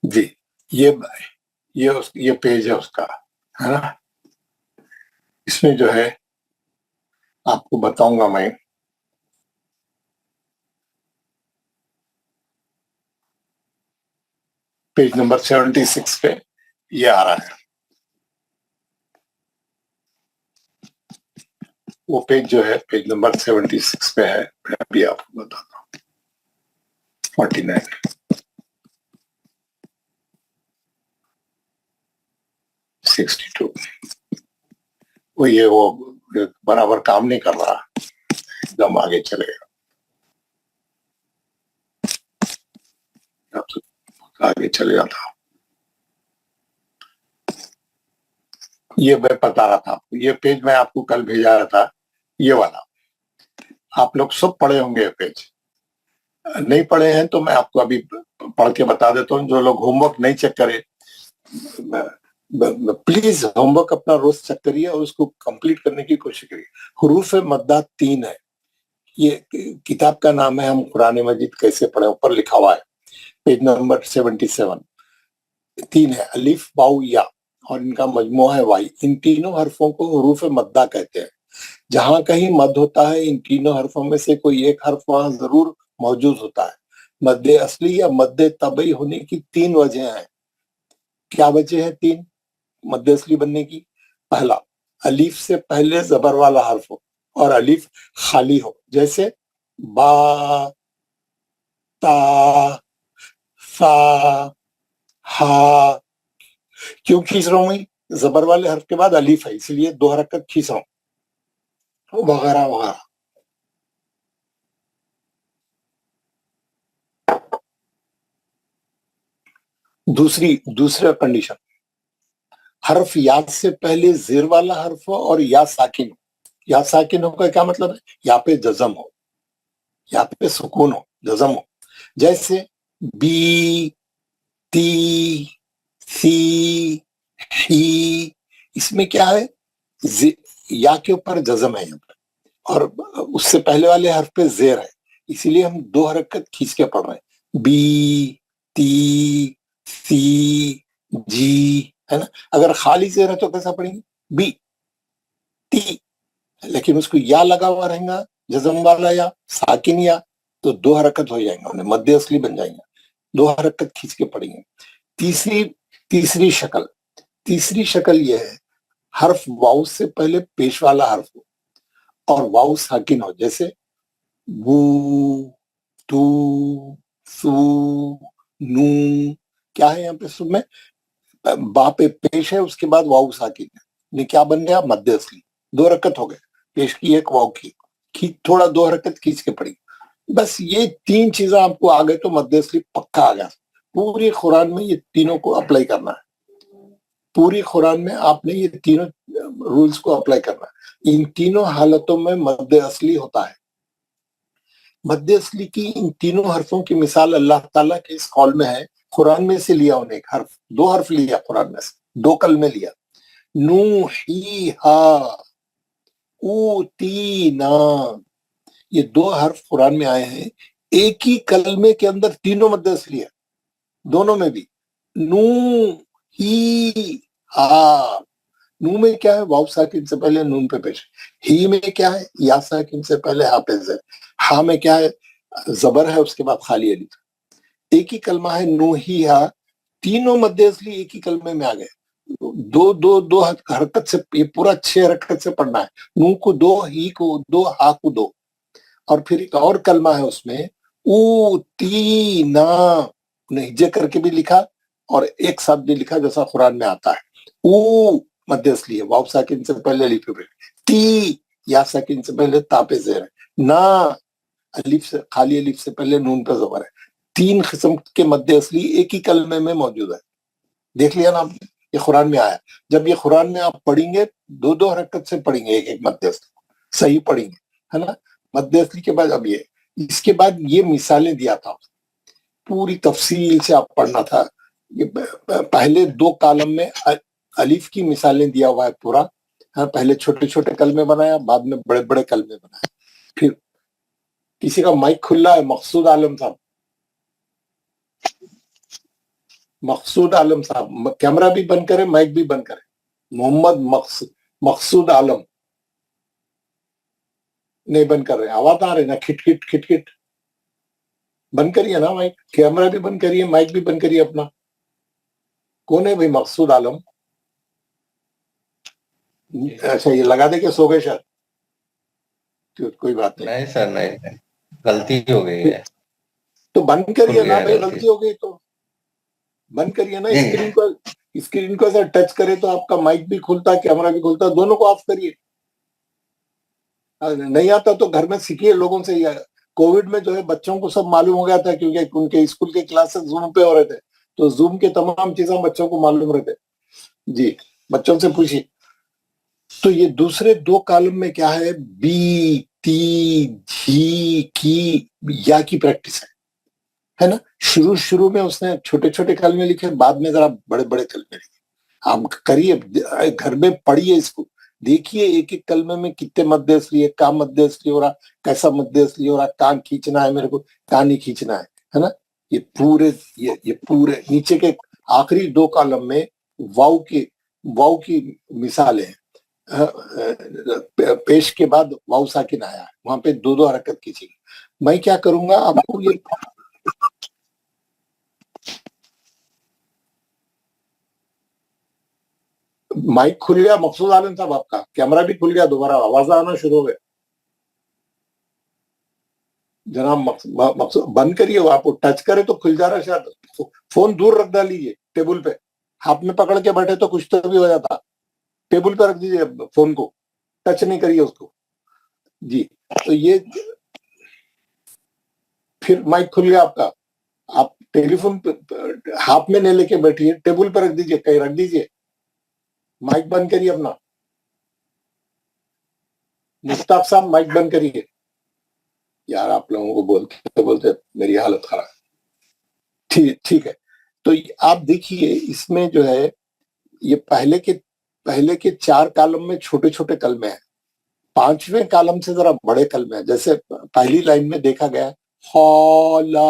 जी, ये पेज है उसका, है ना. इसमें जो है आपको बताऊंगा मैं. पेज नंबर 76 पे ये आ रहा है. वो पेज जो है पेज नंबर 76 पे है. मैं अभी आपको बताता हूँ. 49, 62. वो बराबर काम नहीं कर रहा, एकदम आगे चलेगा. आगे चलेगा था. ये मैं बता रहा था आपको, ये पेज मैं आपको कल भेजा रहा था, ये वाला. आप लोग सब पढ़े होंगे ये पेज. नहीं पढ़े हैं तो मैं आपको अभी पढ़ के बता देता हूँ. जो लोग होमवर्क नहीं चेक करे, प्लीज होमवर्क अपना रोज चेक करिए और उसको कंप्लीट करने की कोशिश करिए. हुरूफ मद्दा 3 है. ये किताब का नाम है हम कुरान मजीद कैसे पढ़े, ऊपर लिखा हुआ है, पेज नंबर 77. 3 है, अलिफ वाउ या, और इनका मजमू है वाई. इन तीनों हरफों को हुरूफ मद्दा कहते हैं. जहां कहीं मद होता है, इन तीनों हरफों में से कोई एक हर्फ वहां जरूर मौजूद होता है. मद्दे असली या मद्दे तबई होने की 3 वजह हैं. क्या वजह है 3 मद्दे असली बनने की? पहला, अलीफ से पहले जबर वाला हर्फ हो और अलीफ खाली हो, जैसे बा, ता, सा, हा. क्यों खींच रहा हूं मैं? जबर वाले हर्फ के बाद अलीफ है, इसलिए 2 हरकत खींच रहा हूं, वगैरह वगैरह. दूसरा कंडीशन, हर्फ याद से पहले जेर वाला हर्फ हो और या साकिन हो. या साकिन हो का क्या मतलब है? यहाँ पे जजम हो, यहाँ पे सुकून हो, जजम हो. जैसे बी, ती, सी, ही. इसमें क्या है? या के ऊपर जजम है यहाँ पे, और उससे पहले वाले हर्फ पे जेर है, इसीलिए हम 2 हरकत खींच के पढ़ रहे हैं. बी, ती, सी, जी, है ना. अगर खाली जेर है तो कैसा पढ़ेंगे? बी, ती. लेकिन उसको या लगा हुआ रहेगा, जजम वाला या, साकिन या, तो 2 हरकत हो जाएंगे, उन्हें मध्य असली बन जाएंगे. 2 हरकत खींच के पढ़ेंगे. तीसरी तीसरी शक्ल तीसरी शक्ल यह है, हर्फ वाउ से पहले पेश वाला हर्फ हो और वाउ साकिन हो, जैसे बू, तू, सू, नू. क्या है यहाँ पे सुन में? बा पे पेश है, उसके बाद वाउ साकिन है. ये क्या बन गया? मध्य असली. 2 हरकत हो गए, पेश की एक, वाउ की. थोड़ा 2 हरकत खींच के पड़ी. بس یہ تین چیزیں آپ کو آگے تو مد اصلی پکا آ گیا. پوری قرآن میں یہ تینوں کو اپلائی کرنا ہے. پوری قرآن میں آپ نے یہ تینوں رولز کو اپلائی کرنا ہے. ان تینوں حالتوں میں مد اصلی ہوتا ہے. مد اصلی کی ان تینوں حرفوں کی مثال اللہ تعالیٰ کے اس قول میں ہے. قرآن میں سے لیا انہیں ایک حرف، دو حرف لیا قرآن میں سے، دو کلمے لیا. نوحیہا، اوتینا، یہ دو حرف قرآن میں آئے ہیں. ایک ہی کلمے کے اندر تینوں مد اصلی ہے، دونوں میں بھی. نو ہی ہا، نو میں کیا ہے؟ واو ساکن سے پہلے نون پہ پیش. ہی میں کیا ہے؟ یا ساکن سے پہلے ہا پہ زیر. ہا میں کیا ہے؟ زبر ہے، اس کے بعد خالی الف. ایک ہی کلمہ ہے نو ہی ہا، تینوں مد اصلی ایک ہی کلمے میں آ گئے. دو دو دو حرکت سے، یہ پورا 6 حرکت سے پڑھنا ہے. نو کو دو، ہی کو دو، ہا کو دو. اور پھر ایک اور کلمہ ہے اس میں، اوتینا، انہیں ہجے کر کے بھی لکھا اور ایک ساتھ بھی لکھا جیسا قرآن میں آتا ہے. او مد اصلی ہے، واو ساکن سے پہلے الف پہ. تی یا ساکن سے پہلے تا پہ زیر ہے. نا الف سے، خالی الف سے پہلے نون پہ زبر ہے. تین قسم کے مد اصلی ایک ہی کلمے میں موجود ہے. دیکھ لیا نا آپ نے؟ یہ قرآن میں آیا. جب یہ قرآن میں آپ پڑھیں گے دو دو حرکت سے پڑھیں گے، ایک ایک مد اصلی صحیح پڑھیں گے، ہے نا. مد اصلی کے بعد اب یہ، اس کے بعد یہ مثالیں دیا تھا، پوری تفصیل سے آپ پڑھنا تھا. یہ پہلے دو کالم میں الف کی مثالیں دیا ہوا ہے پورا. پہلے چھوٹے چھوٹے کلمے بنایا، بعد میں بڑے بڑے کلمے بنایا. پھر کسی کا مائک کھلا ہے؟ مقصود عالم صاحب، مقصود عالم صاحب کیمرہ بھی بند کرے، مائک بھی بند کرے. محمد مقصود عالم نہیں بند کر رہے، آواز آ رہی نا، کھٹ کھٹ کھٹ کھٹ. بند کریے نا مائک، کیمرہ بھی بند کریے، مائک بھی بند کریے اپنا. کون ہے بھائی مقصود عالم؟ اچھا یہ لگا دے کہ سو گئے شاید. کوئی بات نہیں. نہیں سر، نہیں، غلطی ہو گئی ہے. تو بند کھل کریے نا گیا بھائی، غلطی غلطی ہو گئی تو بند کریے نا. جی. اسکرین کو ایسا ٹچ کرے تو آپ کا مائک بھی کھلتا ہے، کیمرہ بھی کھلتا ہے، دونوں کو آف کریے. نہیں آتا تو گھر میں سیکھیے لوگوں سے. کووڈ میں جو ہے بچوں کو سب معلوم ہو گیا تھا، کیونکہ ان کے اسکول کے کلاسز زوم پہ ہو رہے تھے، تو زوم کے تمام چیزیں بچوں کو معلوم رہتے. جی بچوں سے پوچھیے. تو یہ دوسرے دو کالم میں کیا ہے؟ بی، تی، جھی، کی، یا کی پریکٹس ہے نا. شروع میں اس نے چھوٹے چھوٹے کلمے لکھے، بعد میں ذرا بڑے بڑے کلمے لکھے. آپ کریے گھر میں، پڑھیے اس کو، دیکھیے ایک ایک کلمے میں کتنے مد اصلی ہے، کہاں مد اصلی ہو رہا، کیسا مد اصلی ہو رہا، کہاں کھینچنا ہے میرے کو، کہاں نہیں کھینچنا ہے نا. یہ پورے نیچے کے آخری دو کالم میں واو کی مثال ہے. پیش کے بعد واو ساکن آیا ہے، وہاں پہ دو دو حرکت کیجیے. میں کیا کروں گا آپ کو، یہ مائک کھل گیا مقصود عالم صاحب، آپ کا کیمرہ بھی کھل گیا، دوبارہ آواز آنا شروع ہو گیا. جناب مقصود بند کریے، وہ آپ کو ٹچ کرے تو کھل جا رہا. شاید فون دور رکھ ڈالیجیے ٹیبل پہ، ہاتھ میں پکڑ کے بیٹھے تو کچھ تو بھی ہو جاتا. ٹیبل پہ رکھ دیجیے فون کو، ٹچ نہیں کریے اس کو. جی تو یہ پھر مائک کھل گیا آپ کا. آپ ٹیلی فون ہاتھ میں نہیں لے کے بیٹھیے، ٹیبل پہ رکھ دیجیے، کہیں رکھ دیجیے. مائک بند کریے اپنا. مشتاق صاحب مائک بند کریے. یار آپ لوگوں کو بولتے بولتے میری حالت خراب. ٹھیک ہے. تو آپ دیکھیے اس میں جو ہے، یہ پہلے کے 4 کالم میں چھوٹے چھوٹے کلمے ہیں، 5ویں کالم سے ذرا بڑے کلمے ہیں. جیسے پہلی لائن میں دیکھا گیا خولا،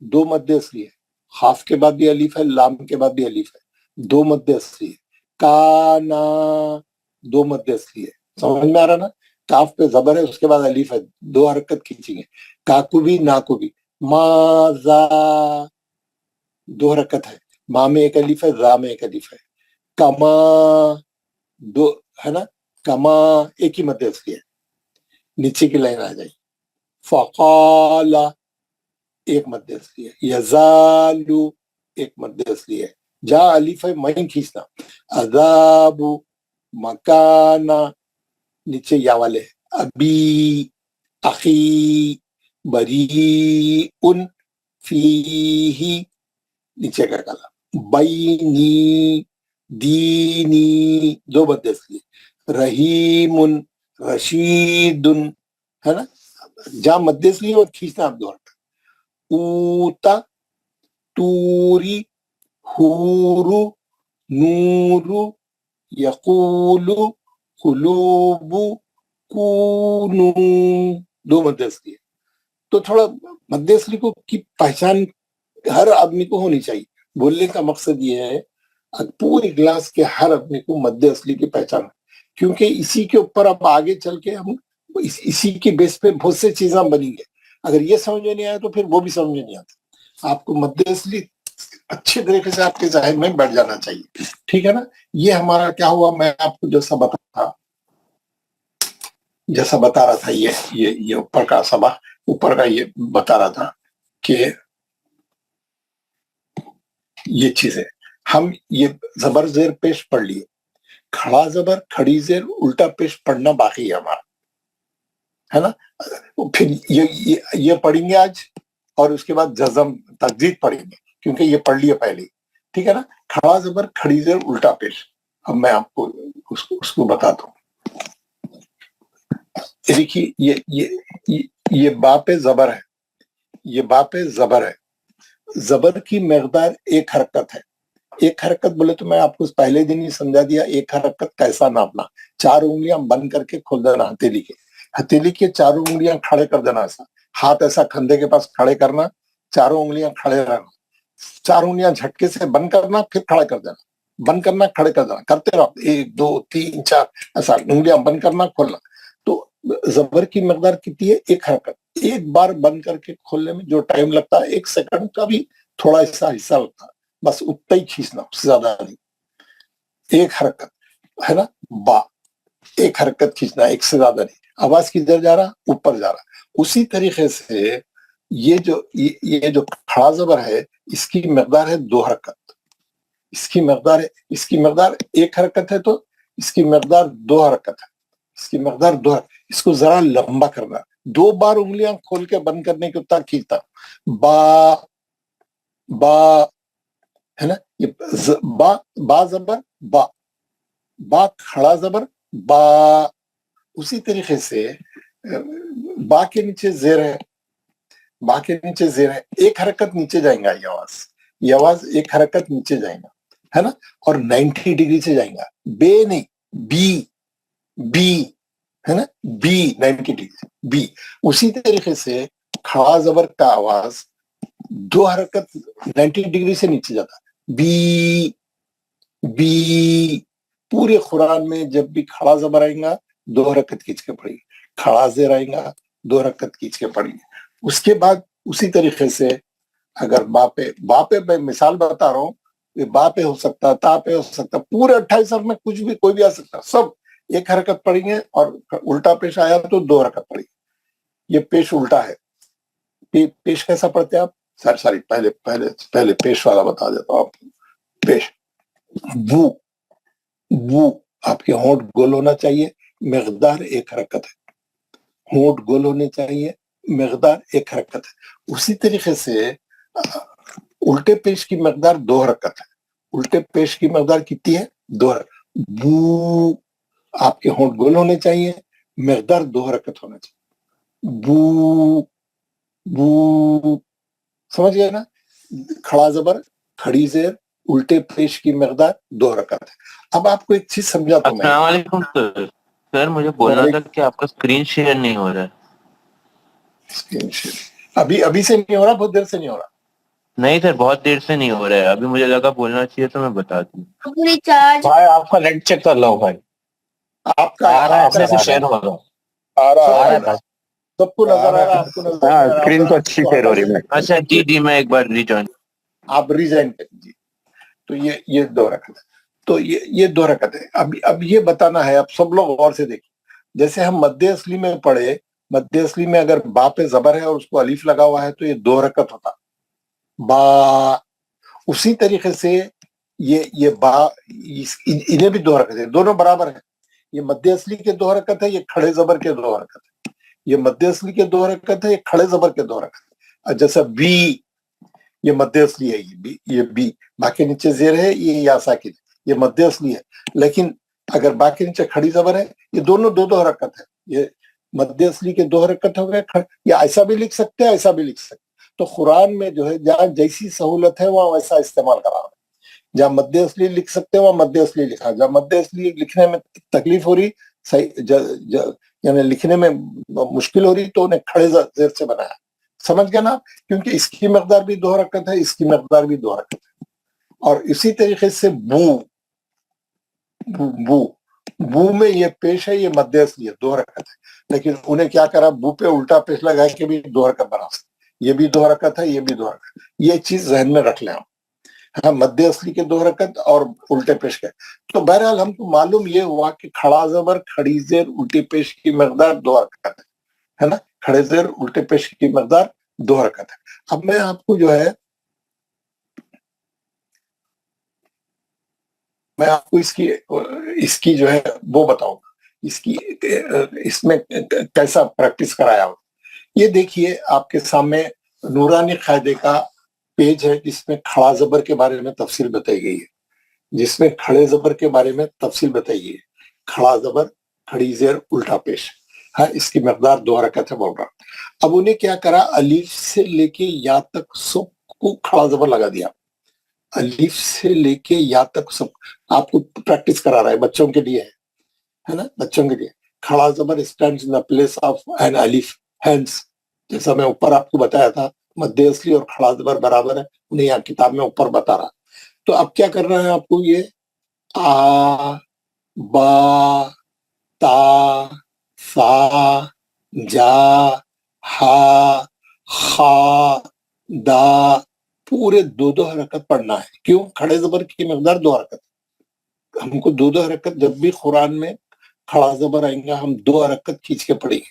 2 مد اصلی ہے، خاف کے بعد بھی الف ہے، لام کے بعد بھی الف ہے، 2 مد اصلی ہے. کانا، 2 مد اصلی ہے. سمجھ میں آ رہا نا؟ کاف پہ زبر ہے، اس کے بعد الف ہے، 2 حرکت کھینچیں گے. کاکو بھی، نا کو بھی. مازا، 2 حرکت ہے، ما میں ایک الف ہے، را میں ایک الف ہے. کما، 2 ہے نا. کما ایک ہی مد اصلی ہے. نیچے کی لائن آ جائے. فقالا، 1 مد اصلی ہے. یزالو، 1 مد اصلی ہے. جا الف ہے، مائن کھینچنا. عذاب، مکانا، نیچے یا والے. ابی، اخی، बरीउन फीही, नीचे का कलम, बैनी दीनी, दो मध्य इसलिए, रहीमुन रशीदुन, है ना, जहां मध्य इसलिए और खींचना आप दो हरकत, ऊता तूरी हूरु नूरु यकूलु कुलूबु कूनू, दो मध्य इसलिए। तो थोड़ा मध्य इसलिए को की पहचान हर आदमी को होनी चाहिए। बोलने का मकसद ये है पूरी क्लास के हर आदमी को मध्य असली की पहचान, क्योंकि इसी के ऊपर अब आगे चल के हम इसी के बेस पे बहुत से चीजें बनेंगे। अगर ये समझ में नहीं आया तो फिर वो भी समझ में नहीं आता। आपको मध्य असली अच्छे तरीके से आपके ज़हन में बैठ जाना चाहिए, ठीक है ना। ये हमारा क्या हुआ, मैं आपको जैसा बता रहा था, ये ऊपर का सबक, ऊपर का ये बता रहा था कि ये चीजें हम ये जबर जेर पेश पढ़ लिए, खड़ा जबर खड़ी जेर उल्टा पेश पढ़ना बाकी है हमारा, है ना। फिर ये पढ़ेंगे आज, और उसके बाद जज़म तकदीर पढ़ेंगे, क्योंकि ये पढ़ लिया पहले, ठीक है ना। खड़ा जबर खड़ी जेर उल्टा पेश, अब मैं आपको उसको बताता हूँ। देखिए ये बापे जबर है, ये बापे जबर है। जबर की मकदार एक हरकत है। एक हरकत बोले तो मैं आपको पहले दिन ही समझा दिया, एक हरकत कैसा नापना, 4 उंगलियां बंद करके खोल देना हथेली के 4 उंगलियां खड़े कर देना, ऐसा हाथ ऐसा कंधे के पास खड़े करना, 4 उंगलियां खड़े रहना, 4 उंगलियां झटके से बंद करना, फिर खड़े कर देना, बंद करना खड़े कर देना, करते रहो 1 2 3 4 ऐसा उंगलियां बंद करना खोलना। तो जबर की मकदार कितनी है, एक हरकत। एक बार बंद करके खोलने में जो टाइम लगता है 1 सेकंड का भी थोड़ा हिस्सा लगता है, बस उतना ही खींचना, उससे ज्यादा नहीं। एक हरकत है ना, बा एक हरकत खींचना, एक से ज्यादा नहीं। आवाज किधर जा रहा, ऊपर जा रहा। उसी तरीके से ये जो खड़ा जबर है, इसकी मकदार है 2 हरकत। इसकी मकदार एक हरकत है, तो इसकी मकदार 2 हरकत है। इसकी मकदार 2 हरकत। इसको जरा लंबा करना, 2 बार उंगलियां खोल के बंद करने के उतना खींचता, बा बा, है ना। ये बा जबर बा खड़ा जबर बा। उसी तरीके से बा के नीचे जेर है, बा के नीचे जेर है, एक हरकत नीचे जाएगा ये आवाज एक हरकत नीचे जाएगा, है ना, और 90 डिग्री से जाएगा। बे नहीं, बी, है ना, बी 90 डिग्री से, बी। उसी तरीके से खड़ा जबर का आवाज 2 हरकत 90 डिग्री से नीचे जाता, बी बी। पूरे कुरान में जब भी खड़ा जबर आएगा 2 हरकत खींच के पढ़ेगी, खड़ा जेर आएगा 2 हरकत खींच के पढ़ेगी। उसके बाद उसी तरीके से अगर बापे मैं मिसाल बता रहा हूँ, ये बापे हो सकता, तापे हो सकता, पूरे 28 हरफ में कुछ भी कोई भी आ सकता, सब एक हरकत पढ़ेंगे। और उल्टा पेश आया तो 2 हरकत पढ़ेगी। ये पेश उल्टा है। पेश कैसा पढ़ते हैं आप? सॉरी पहले पेश वाला बता देता हूँ आपको। पेश वो आपके होंठ गोल होना चाहिए, मकदार एक हरकत है। होंठ गोल होने चाहिए, मकदार एक हरकत है। उसी तरीके से उल्टे पेश की मकदार 2 हरकत है। उल्टे पेश की मकदार कितनी है? 2 हरकत। बू, आपके होंठ गोल होने चाहिए, मकदार 2 हरकत होना चाहिए। बू बू, समझ गए ना। खड़ा जबर खड़ी जेर उल्टे पेश की मकदार 2 हरकत है। अब आपको एक चीज समझाता हूं मैं। अस्सलाम वालेकुम सर, मुझे बोलना था कि आपका स्क्रीन शेयर नहीं हो रहा है। स्क्रीन शेयर अभी से नहीं हो रहा, बहुत देर से नहीं हो रहा। नहीं सर, बहुत देर से नहीं हो रहा है। अभी मुझे लगा बोलना चाहिए तो मैं बता दूं। भाई आपका नेट चेक कर लो भाई, आपका आ रहा है, अपने से शेयर हो रहा आ आ रहा रहा है, सबको नजर आ रहा है, आपको नजर आ रहा है। स्क्रीन तो अच्छी शेयर हो रही है। अच्छा जी मैं एक बार रिजॉइन। आप रिजाइन कर दीजिए। तो ये 2 हरकत है। तो ये 2 हरकत है। अब ये बताना है, अब सब लोग गौर से देखिए। जैसे हम मध्य असली में पढ़े, मध्य असली में अगर बा पे जबर है और उसको अलीफ लगा हुआ है तो ये 2 हरकत होता, बा। उसी तरीके से ये बा, इन्हें भी 2 हरकत है, दोनों बराबर है। ये मध्य असली के 2 हरकत है, ये खड़े जबर के 2 हरकत है। یہ مد اصلی کے دو حرکت ہے، یہ کھڑے زبر کے دو حرکت ہے. جیسا بی یہ مد اصلی ہے، یہ بی با کے نیچے زیر ہے، یہ یا ساکن ہے، یہ مد اصلی ہے. لیکن اگر با کے نیچے کھڑی زبر ہے، یہ دونوں دو حرکت ہے. یہ مد اصلی کے دو حرکت ہو گئے. یا ایسا بھی لکھ سکتے ہیں، ایسا بھی لکھ سکتے ہیں. تو قرآن میں جو ہے جہاں جیسی سہولت ہے وہاں ویسا استعمال کرا ہے. جہاں مد اصلی لکھ سکتے ہیں وہاں مد اصلی لکھا. جہاں مد اصلی لکھنے میں تکلیف ہو رہی، یعنی لکھنے میں مشکل ہو رہی، تو انہیں کھڑے زیر سے بنایا. سمجھ گئے نا؟ کیونکہ اس کی مقدار بھی دو حرکت ہے، اس کی مقدار بھی دو حرکت ہے. اور اسی طریقے سے بو میں یہ پیش ہے، یہ مد اصلی ہے، دو حرکت ہے. لیکن انہیں کیا کرا، بو پہ الٹا پیش لگا کے بھی دو حرکت بنا سکتے. یہ بھی دو حرکت ہے، یہ بھی دو حرکت. یہ چیز ذہن میں رکھ لیں آپ. ہاں، مد اصلی کے دو حرکت اور الٹے پیش کے. تو بہرحال ہم کو معلوم یہ ہوا کہ کھڑا زبر کھڑی زیر الٹی پیش کی مقدار دو حرکت ہے نا. کھڑے زیر الٹے پیش کی مقدار دو حرکت ہے. اب میں آپ کو جو ہے اس کی جو ہے وہ بتاؤں گا، اس میں کیسا پریکٹس کرایا ہو. یہ دیکھیے آپ کے سامنے نورانی قاعدے کا پیج ہے، جس میں کھڑا زبر کے بارے میں تفصیل بتائی گئی ہے، جس میں کھڑے زبر کے بارے میں تفصیل بتائی گئی ہے. کھڑا زبر کھڑی زیر الٹا پیش، ہاں، اس کی مقدار دو حرکت ہے بول رہا. اب انہیں کیا کرا، الف سے لے کے یا تک سب کو کھڑا زبر لگا دیا. الف سے لے کے یا تک سب آپ کو پریکٹس کرا رہا ہے، بچوں کے لیے ہے نا، بچوں کے لیے. کھڑا زبر stands in place of an الف، ہینس. جیسا میں اوپر آپ کو بتایا تھا، مد اصلی اور کھڑا زبر برابر ہے، انہیں یہاں کتاب میں اوپر بتا رہا. تو اب کیا کرنا ہے آپ کو، یہ آ با تا سا جا ہا خا دا پورے دو حرکت پڑھنا ہے. کیوں؟ کھڑے زبر کی مقدار دو حرکت. ہم کو دو حرکت جب بھی قرآن میں کھڑا زبر آئیں گا، ہم دو حرکت کھینچ کے پڑھیں گے،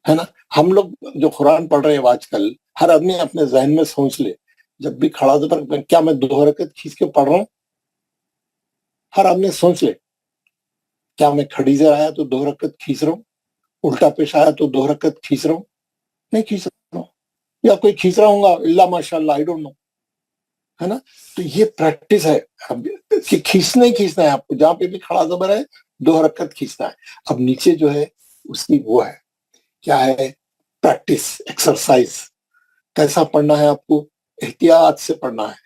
ہے نا. ہم لوگ جو قرآن پڑھ رہے ہیں آج کل، ہر آدمی اپنے ذہن میں سوچ لے، جب بھی کھڑا زبر کیا میں دو حرکت کھینچ کے پڑھ رہا ہوں؟ ہر آدمی سوچ لے، کیا میں کھڑی زیر آیا تو دو حرکت کھینچ رہا ہوں، الٹا پیش آیا تو دو حرکت کھینچ رہا ہوں؟ نہیں کھینچ رہا ہوں. یا کوئی کھینچ رہا ہوں گا، اللہ ماشاء اللہ، آئی ڈونٹ نو، ہے نا. تو یہ پریکٹس ہے کہ کھینچنا ہی کھینچنا ہے آپ کو. جہاں پہ بھی کھڑا زبر ہے دو حرکت کھینچنا ہے. اب نیچے جو ہے اس کی وہ ہے، کیا ہے، پریکٹس، ایکسرسائز. کیسا پڑھنا ہے آپ کو؟ احتیاط سے پڑھنا ہے.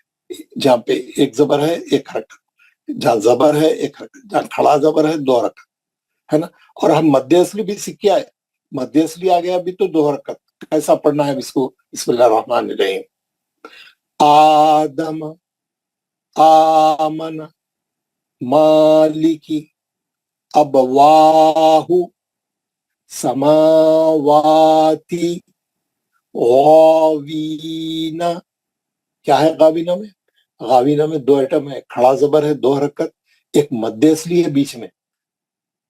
جہاں پہ ایک زبر ہے ایک حرکت، جہاں زبر ہے ایک حرکت، جہاں کھڑا زبر ہے دو حرکت، ہے نا. اور ہم مد اصلی بھی سیکھ کے آئے، مد اصلی آ گیا بھی تو دو حرکت. کیسا پڑھنا ہے اس کو؟ بسم اللہ الرحمن الرحیم. آدم، آمن، مالکی، ابواہ، سماواتی، غاوینا. کیا ہے غاوینا میں؟ غاوینا میں دو ایٹم ہے، کھڑا زبر ہے دو حرکت، ایک مد اصلی ہے بیچ میں،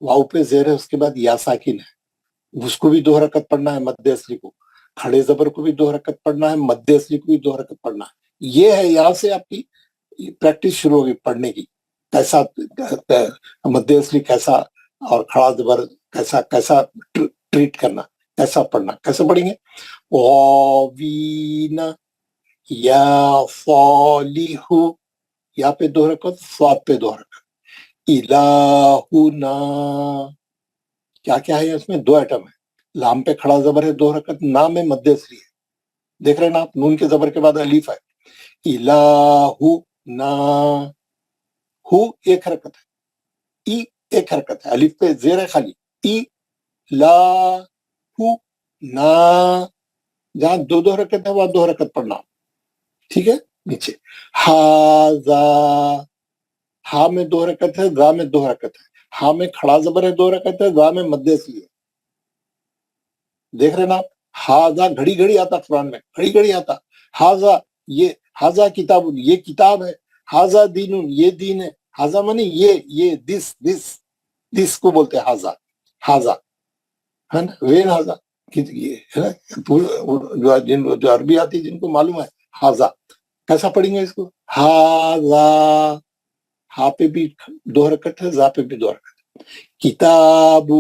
واو پہ زیر ہے، اس کے بعد یا ساکن ہے. اس کو بھی دو حرکت پڑھنا ہے، مد اصلی کو. کھڑے زبر کو بھی دو حرکت پڑھنا ہے، مد اصلی کو بھی دو حرکت پڑھنا ہے. یہ ہے، یہاں سے آپ کی پریکٹس شروع ہوگی پڑھنے کی. کیسا مد اصلی کیسا اور کھڑا زبر کیسا کیسا ٹریٹ کرنا، کیسا پڑھنا. کیسے پڑھیں گے؟ غاوینا، یا صالح، یا پہ دو حرکت، صاد پہ دو حرکت. الہنا، کیا کیا ہے اس میں؟ دو ایٹم ہے. لام پہ کھڑا زبر ہے دو حرکت، نام میں مد اصلی ہے. دیکھ رہے ہیں نا آپ، نون کے زبر کے بعد الف ہے. الہنا، ہو ایک حرکت ہے، ای ایک حرکت ہے، الف پہ زیر ہے خالی. ای لا ہو نا، جہاں دو حرکت ہے وہاں دو حرکت پڑھنا. ٹھیک ہے. نیچے ہاذا، ہا میں دو حرکت ہے، ذا میں دو حرکت ہے. ہا میں کھڑا زبر ہے دو حرکت ہے، ذا میں مد اصلی ہے. دیکھ رہے نا آپ، ہاذا گھڑی گھڑی آتا قرآن میں، گھڑی گھڑی آتا. ہاذا، یہ ہاذا کتاب، یہ کتاب ہے. ہاذا دین، یہ دین ہے. ہاذا منی یہ دس کو بولتے ہیں ہاذا. ہاذا ہے نا، وین ہاذا. جو عربی آتی جن کو معلوم ہے، ہاذا. کیسا پڑھیں گے اس کو؟ ہاذا، ہا پہ بھی دو حرکت ہے، ذا پہ بھی دو حرکت ہے. کتاب،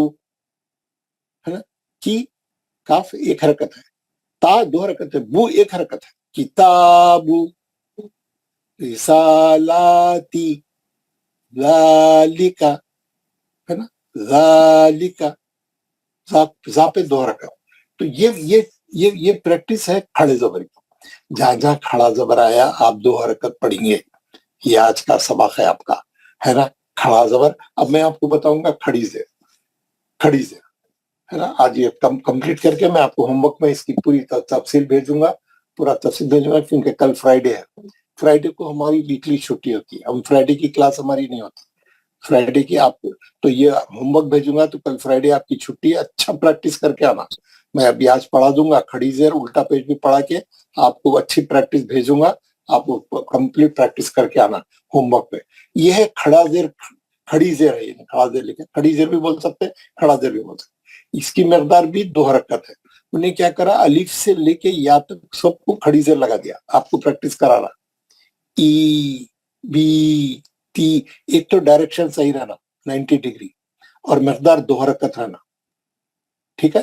ہے نا، کی काफ एक हरकत है, ता दो हरकत है, बू एक हरकत है, किताबु, रिसालाती, ज़ालिका, है ना, ज़ालिका, जा पे दो हरकत। तो ये प्रैक्टिस है खड़े जबर की। जहां जहां खड़ा जबर आया आप दो हरकत पढ़ेंगे। ये आज का सबक है आपका, है ना। खड़ा जबर, अब मैं आपको बताऊंगा खड़ी जेर, खड़ी जेर, है ना। आज ये कंप्लीट करके मैं आपको होमवर्क में इसकी पूरी तफसील भेजूंगा, पूरा तफसील भेजूंगा, क्योंकि कल फ्राइडे है। फ्राइडे को हमारी वीकली छुट्टी होती है, हम फ्राइडे की क्लास हमारी नहीं होती फ्राइडे की। आपको तो ये होमवर्क भेजूंगा, तो कल फ्राइडे आपकी छुट्टी है, अच्छा प्रैक्टिस करके आना। मैं अभी आज पढ़ा दूंगा खड़ी जेर, उल्टा पेज भी पढ़ा के आपको अच्छी प्रैक्टिस भेजूंगा, आपको कंप्लीट प्रैक्टिस करके आना होमवर्क पे। ये है खड़ा जेर, खड़ी जेर है, खड़ा जेर लिखे, खड़ी जेर भी बोल सकते हैं, खड़ा जेर भी बोल सकते। इसकी मकदार भी दो हरकत है। उन्हें क्या करा, अलिफ से लेके या तक सबको खड़ी जेर लगा दिया, आपको प्रैक्टिस कराना। ई बी ती, एक तो डायरेक्शन सही रहना 90 डिग्री, और मकदार दो हरकत रहना, ठीक है।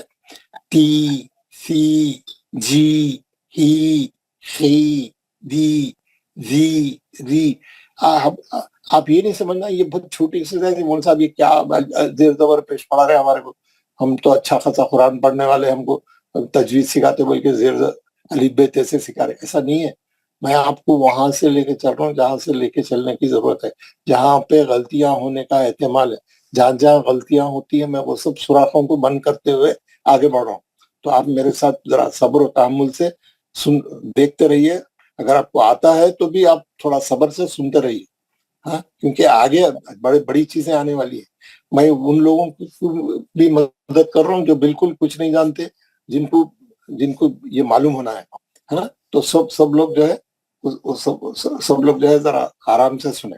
ती, सी, जी, ही, शी, दी, जी, री। आप ये नहीं समझना ये बहुत छोटी एक्सरसाइज है, मौलवी साहब ये क्या जेर जबर पेश पढ़ा रहे हमारे को, हम तो अच्छा खासा कुरान पढ़ने वाले, हमको तजवीज सिखाते बोल के जेर अलिफ बे ते से सिखा रहे, ऐसा नहीं है। मैं आपको वहां से लेके चल रहा हूँ जहां से लेके चलने की जरूरत है, जहां पे गलतियां होने का एहतमाल है, जहां जहां गलतियां होती है मैं वो सब सुराखों को बंद करते हुए आगे बढ़ रहा हूँ। तो आप मेरे साथ जरा सब्र और तहम्मुल से सुन देखते रहिए। अगर आपको आता है तो भी आप थोड़ा सब्र से सुनते रहिए, हाँ, क्योंकि आगे बड़ी चीजें आने वाली है। मैं उन लोगों को भी मदद कर रहा हूँ जो बिल्कुल कुछ नहीं जानते, जिनको जिनको ये मालूम होना है ना। तो सब लोग जो है सब लोग जो है जरा आराम से सुने।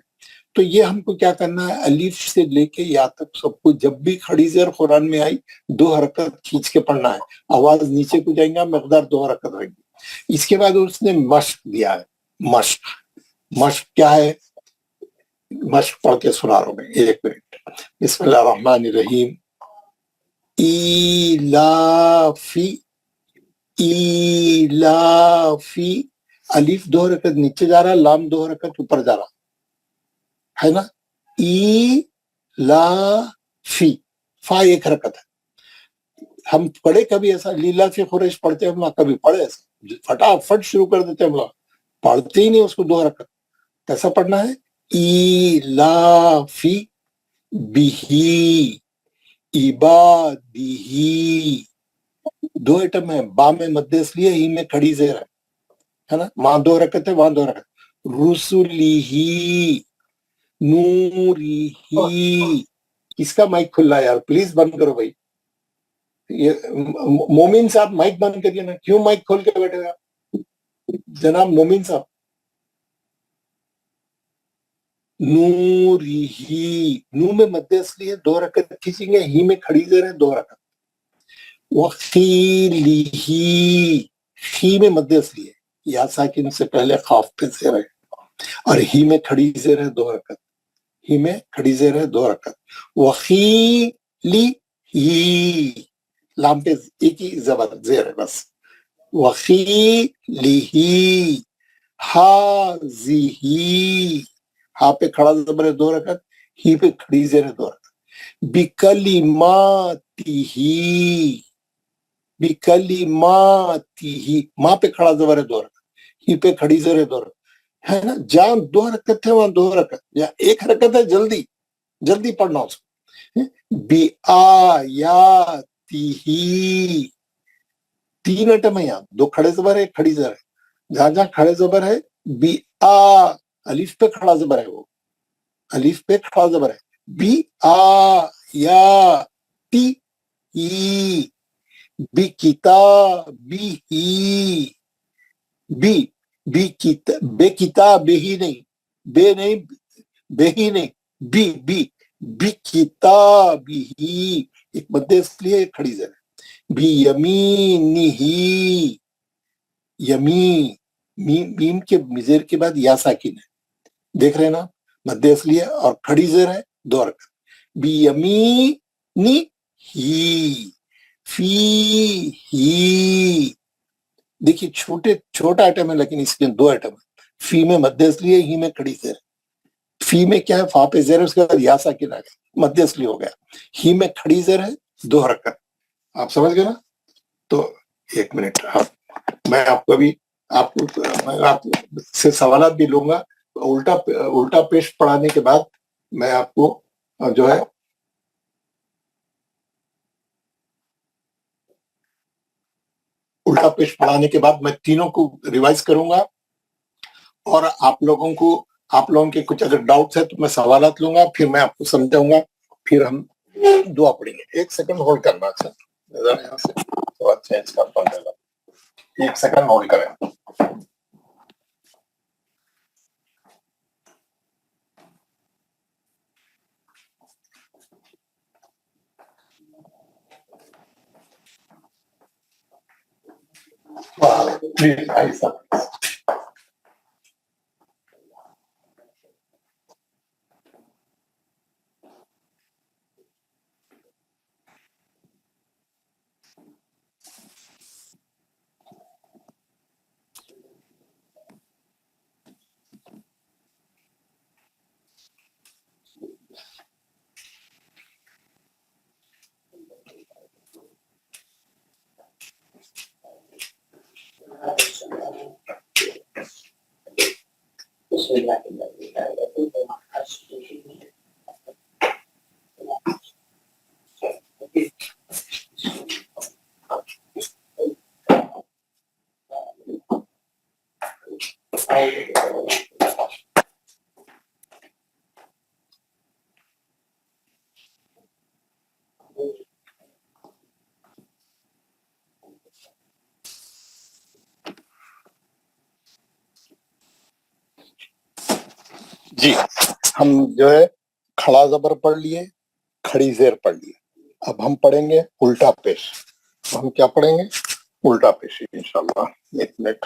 तो ये हमको क्या करना है, अलीफ से लेके या तक सबको, जब भी खड़ी जेर कुरान में आई दो हरकत खींच के पढ़ना है, आवाज नीचे को जाएंगे, मकदार दो हरकत रहेगी। इसके बाद उसने मश्क दिया है, मश्क। मश्क क्या है, मश्क पढ़ के सुना रहा हूं मैं, एक मिनट। बिस्मिल्लाहिर्रहमानिर्रहीम। इलाफी, इलाफी, अलीफ दो हरकत नीचे जा रहा है, लाम दो हरकत ऊपर जा रहा है ना। ई ला फी, फा एक हरकत है। हम पढ़े कभी ऐसा, लीला फी कुरैश पढ़ते हम लोग, कभी पढ़े ऐसा फटाफट शुरू कर देते हम लोग, पढ़ते ही नहीं उसको दो हरकत। कैसा पढ़ना है, ई ला फी बिही इबादिही, दो आइटम है, बा में मध्य इसलिए, ही में खड़ी जेर है ना। वहां दो हरकत है, वहां दो हरकत। रुसुलिही, नूरिही। किसका माइक खुला है यार, प्लीज बंद करो भाई। ये मोमिन साहब माइक बंद करिए ना, क्यों माइक खोल के बैठे हैं आप? जनाब मोमिन साहब। नूरिही, नू में मध्य इसलिए दो हरकत खींचेंगे, ही में खड़ी जेर है दो हरकत। वखीलिही, ही में मध्य इसलिए, या साकिन से पहले खाफ पे जेर है, और ही में खड़ी जेर है दो हरकत, ही में खड़ी जेर है दो हरकत। वखीलिही, लाम पे एक ही जबर जेर है बस। वखीलिही, हाज़िही, हा पे खड़ा जबर है दो हरकत, ही पे खड़ी जेर है दो हरकत। बिकलिमातिही, बिकलिमातिही, माँ पे खड़ा जबर है दो हरकत, ही पे खड़ी जेर है दो हरकत, है ना। जहां दो हरकत है वहां दो हरकत, या एक हरकत है, जल्दी जल्दी पढ़ना उसको। बिआयातिही, तीन आइटम है यहाँ, दो खड़े जबर है, खड़ी जबर है। जहां जहां खड़े जबर है, बिआ, अलिफ पे खड़ा जबर है, वो अलिफ पे खड़ा जबर है। बिआयाती, बिकिताबिही, बी बेकिताबिही नहीं, बे नहीं, बेही नहीं, बी बिकिताबिही, एक मध्य इसलिए एक खड़ी जर है। बियमीनिही, यमी, मीम के जेर के बाद या साकिन है, देख रहे हैं ना, मध्य इसलिए और खड़ी जेर है दो हरकत। बियमीनिही, फी ही, देखिए छोटा आइटम है लेकिन इसके 2 आइटम है. फी में मध्य असली है, ही में खड़ी जेर. फी में क्या है, फा पे जेर है, उसके बाद या साकिन आ गया, मध्य असली हो गया. ही में खड़ी जेर है, 2 हरकत. आप समझ गए ना? तो 1 मिनट, मैं आपको अभी आपसे सवालात भी लूंगा. उल्टा पेश पढ़ाने के बाद मैं आपको जो है उल्टा पेश पढ़ाने के बाद मैं तीनों को रिवाइज करूंगा और आप लोगों के कुछ अगर डाउट्स है तो मैं सवालात लूंगा, फिर मैं आपको समझाऊंगा, फिर हम दुआ पढ़ेंगे. 1 सेकंड होल्ड करना. अच्छा, यहाँ से तो चेंज करता हूँ. 1 सेकंड होल्ड करें. प्लीज भाई साहब. जी, हम जो है खड़ा जबर पढ़ लिए, खड़ी जेर पढ़ लिए. अब हम पढ़ेंगे उल्टा पेश. हम क्या पढ़ेंगे? उल्टा पेश इंशाल्लाह. 1 मिनट.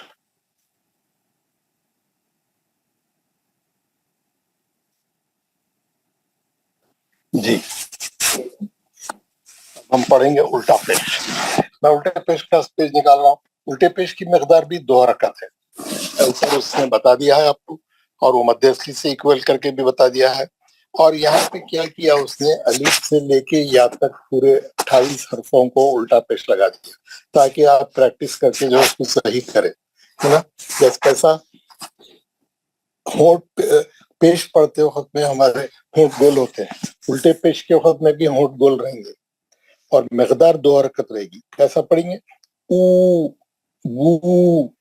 जी, हम पढ़ेंगे उल्टा पेश. मैं उल्टे पेश का पेज निकाल रहा हूँ. उल्टे पेश की मकदार भी 2 हरकत है, ऐसा उसने बता दिया है आपको, और वो मध्य असली से इक्वल करके भी बता दिया है. और यहाँ पे क्या किया उसने, अलीफ से लेके या तक पूरे 28 हरफों को उल्टा पेश लगा दिया, ताकि आप प्रैक्टिस करके जो उसको सही करें, है ना. जैसे कैसा, होंठ पेश पढ़ते वक्त में हमारे होंठ गोल होते हैं, उल्टे पेश के वक्त में भी होंठ गोल रहेंगे और मकदार 2 हरकत रहेगी. कैसा पढ़ेंगे? ऊ, वू,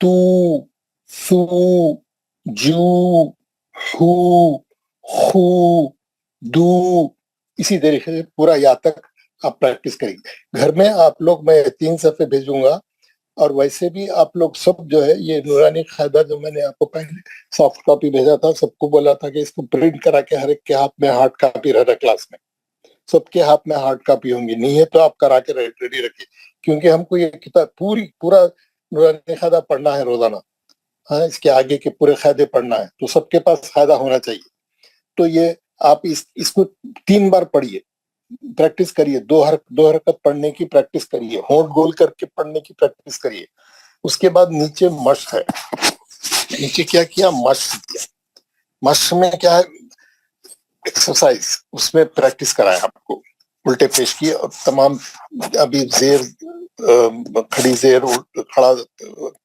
तू, सू, जू, हू, खू, दू. इसी तरीके से पूरा या तक आप प्रैक्टिस करेंगे घर में. आप लोग, मैं 3 सफ़े भेजूंगा, और वैसे भी आप लोग सब जो है ये नूरानी कायदा जो मैंने आपको पहले सॉफ्ट कॉपी भेजा था, सबको बोला था कि इसको प्रिंट करा के हर एक के हाथ में हार्ड कॉपी रह रहा. क्लास में सबके हाथ में हार्ड कॉपी होंगी, नहीं है तो आप करा के रेडी रखिए, क्योंकि हमको ये किताब पूरा नूरानी कायदा पढ़ना है रोजाना. हाँ, इसके आगे के पूरे कायदे पढ़ना है, तो सबके पास कायदा होना चाहिए. तो ये आप इसको 3 बार पढ़िए, प्रैक्टिस करिए. 2 हरकत पढ़ने की प्रैक्टिस करिए, होंठ गोल करके पढ़ने की प्रैक्टिस करिए. उसके बाद नीचे मश है, नीचे क्या किया, मश किया. मश में क्या है, एक्सरसाइज, उसमें प्रैक्टिस कराया आपको उल्टे पेश की. और तमाम अभी जेर, खड़ी जेर, खड़ा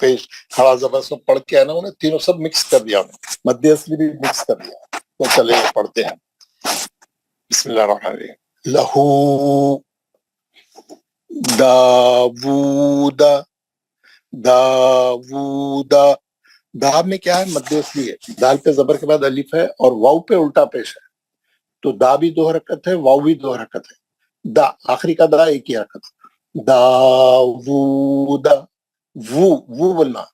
पेश, खड़ा जबर सब पढ़ के है ना, उन्हें तीनों सब मिक्स कर दिया, मध्य असली भी मिक्स कर दिया. तो चले पढ़ते हैं. बिस्मिल्लाहिर्रहमानिर्रहीम. लहू दावूदा, दावूदा. दा में क्या है, मध्य असली है. दाल पे जबर के बाद अलिफ है और वाव पे उल्टा पेश है, तो दा भी 2 हरकत है, वाव भी 2 हरकत है. दा आखिरी का दा एक ही हरकत. दावूदा. वो बोलना.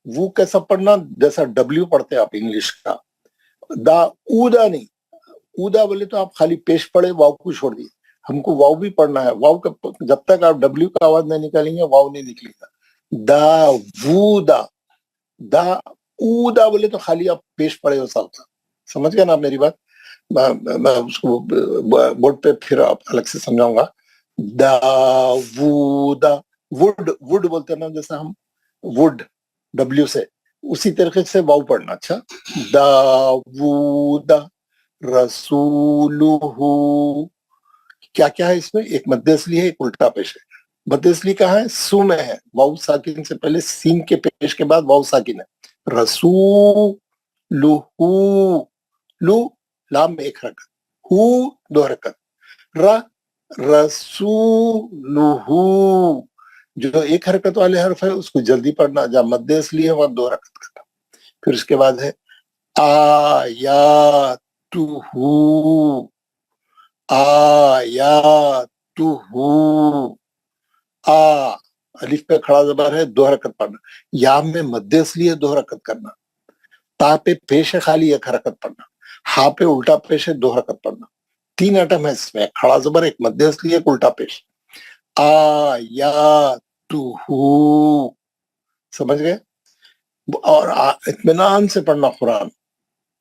वो कैसा पढ़ना, जैसा डब्ल्यू पढ़ते हैं आप इंग्लिश का. दा ऊदा नहीं. ऊदा बोले तो आप खाली पेश पढ़े, वाव को छोड़ दिए. हमको वाव भी पढ़ना है. वाव का जब तक आप डब्ल्यू का आवाज नहीं निकालेंगे वाव नहीं निकलेगा. दा वूदा. दा ऊदा बोले तो खाली आप पेश पढ़े हो सकता. समझ गए ना आप मेरी बात? मैं उसको बोर्ड पे फिर आप अलग से समझाऊंगा. दावूदा, वुड वुड बोलते हैं ना जैसे हम वुड डब्ल्यू से, उसी तरीके से वाव पढ़ना। अच्छा, दावूदा रसूलुहु, क्या क्या है इसमें? एक मध्यस्थली है, एक उल्टा पेश है। मध्यस्थली कहाँ है? सु में है, वाव साकिन से पहले सीन के पेश के बाद वाव साकिन है। रसूलुहु, लू लाम में एक हरकत, हु दो हरकत, रसूलुहु जो एक हरकत वाले हर्फ है उसको जल्दी पढ़ना, जहाँ मध्यस्थली है वहां दो हरकत करना। फिर उसके बाद है आयातुहु, आयातुहु, आ अलिफ पे खड़ा जबर है, दो हरकत पढ़ना। या में मध्यस्थली है, दो हरकत करना। ता पे पेश है खाली, एक हरकत पढ़ना। हा पे उल्टा पेश है, दो हरकत पढ़ना। 3 आइटम है इसमें, खड़ा जबर, एक मध्यस्थली, एक उल्टा पेश। आयातुहु, समझ गए? और इत्मीनान से पढ़ना कुरान,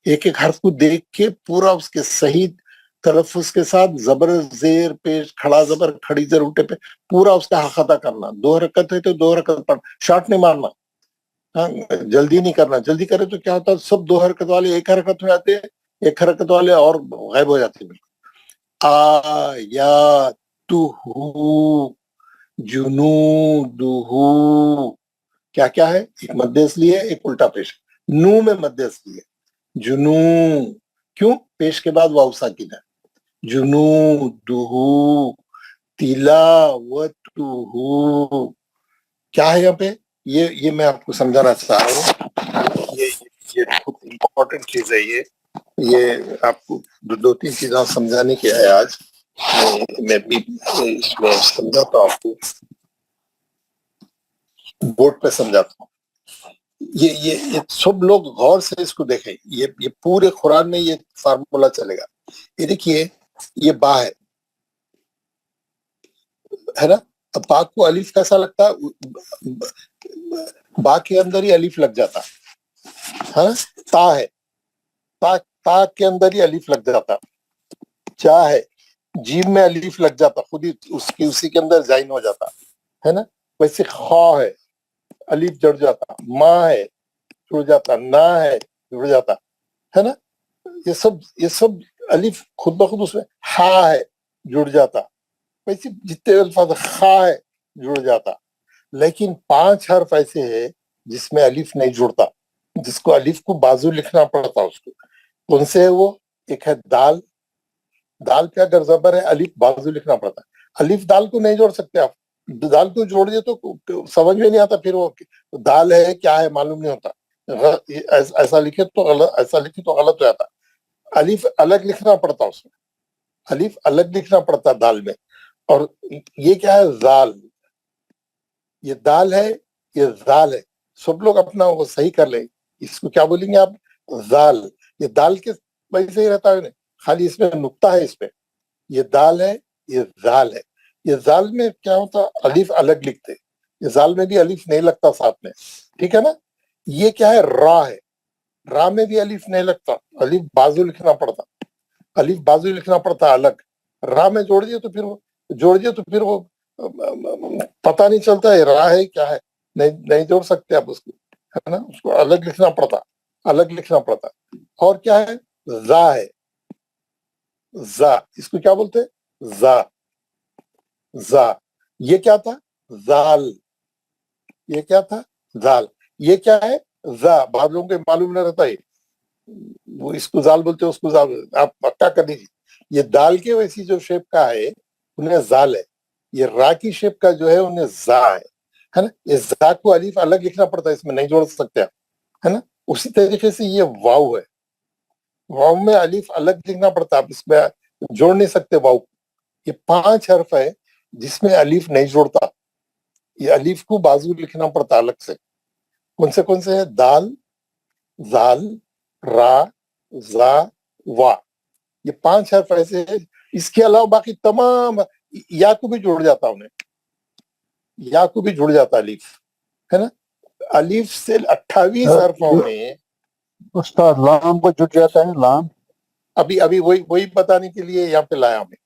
एक एक हर्फ को देख के पूरा उसके सही तलफ़ुज़ के साथ, जबर जेर पेश, खड़ा जबर, खड़ी जर उल्टे पे, पूरा उसका हक अदा करना। 2 हरकत है तो 2 हरकत पढ़, शॉर्ट नहीं मारना। हाँ, जल्दी नहीं करना, जल्दी करे तो क्या होता है, सब 2 हरकत वाले एक हरकत में आते हैं, एक हरकत वाले और गायब हो जाते हैं। आयातुहु जुनूदुहु, क्या क्या है? एक मध्यस्थली है, एक उल्टा पेश। नू में मध्यस्थली है, जुनू, क्यों? पेश के बाद वाव साकिन है। जुनूदुहु तिलावतुहु, क्या है यहाँ पे? ये मैं आपको समझाना चाह रहा हूँ। ये बहुत इम्पोर्टेंट चीज है। ये आपको 2-3 चीजें समझाने की है आज। मैं भी इसमें समझाता हूँ आपको, बोर्ड पे समझाता हूँ। ये सब लोग गौर से इसको देखें। ये पूरे कुरान में ये फार्मूला चलेगा। ये देखिए, ये बा है ना? अब बा को अलिफ कैसा लगता है? बा के अंदर ही अलिफ लग जाता है। ता है, ता के अंदर ही अलिफ लग जाता। जा है, जीम में अलिफ लग जाता, खुद ही उसी के अंदर जाइन हो जाता है ना? वैसे खा है, अलिफ जुड़ जाता। माँ है, जुड़ जाता। ना है, जुड़ जाता है ना? ये सब अलिफ खुद ब खुद उसमें। हा है, जुड़ जाता। वैसे जितने अल्फाज, खा है, जुड़ जाता। लेकिन 5 हर्फ ऐसे है जिसमें अलिफ नहीं जुड़ता, जिसको अलिफ को बाजू लिखना पड़ता उसको। कौन से है वो? एक है दाल, दाल पे अगर जबर है, अलिफ बाजू लिखना पड़ता है। अलिफ दाल को नहीं जोड़ सकते आप, दाल को जोड़ दिए तो समझ में नहीं आता, फिर वो दाल है क्या है मालूम नहीं होता। ऐसा लिखे तो गलत, ऐसा लिखे तो गलत हो जाता। अलिफ अलग लिखना पड़ता उसमें, अलिफ अलग लिखना पड़ता दाल में। और ये क्या है? जाल, ये दाल है, ये जाल है। सब लोग अपना वो सही कर ले। इसको क्या बोलेंगे आप? जाल। ये दाल के वैसे ही रहता है, खाली इसमें नुक्ता है इसमें। ये दाल है, ये जाल है। ये जाल में क्या होता? अलिफ अलग लिखते, ये जाल में भी अलिफ नहीं लगता साथ में, ठीक है ना? ये क्या है? रा है, रा में भी अलिफ नहीं लगता, अलिफ बाजू लिखना पड़ता, अलिफ बाजू लिखना पड़ता अलग। रा में जोड़ दिए तो फिर वो पता नहीं चलता है रा है क्या है, नहीं जोड़ सकते आप उसको, है ना? उसको अलग लिखना पड़ता, अलग लिखना पड़ता। और क्या है? जा है, जा, इसको क्या बोलते हैं? जा, जा। ये क्या था? जाल। ये क्या था? जाल। ये क्या है? जा। बाद लोगों को मालूम नहीं रहता है, वो इसको जाल बोलते हैं, उसको जाल, आप पक्का कर लीजिए। ये दाल के वैसी जो शेप का है उन्हें जाल है, ये रा की शेप का जो है उन्हें जा है ना? ये जा को अलिफ अलग लिखना पड़ता है, इसमें नहीं जोड़ सकते आप, है ना? उसी तरीके से ये वाव है, वाव में अलिफ अलग लिखना पड़ता है, आप इसमें जोड़ नहीं सकते वाव। ये 5 हर्फ है जिसमें अलिफ नहीं जोड़ता, ये अलिफ को बाजू लिखना पड़ता अलग से। कौन से है? दाल, जाल, रा, जा, वा। ये 5 हर्फ ऐसे है। इसके अलावा बाकी तमाम, या को भी जुड़ जाता उन्हें, या को भी जुड़ जाता अलिफ, है ना? अलिफ से 28 हर्फों में उस्ताद लाम को जुड़ जाता है, लाम। अभी वही बताने के लिए यहाँ पे लाया हमें।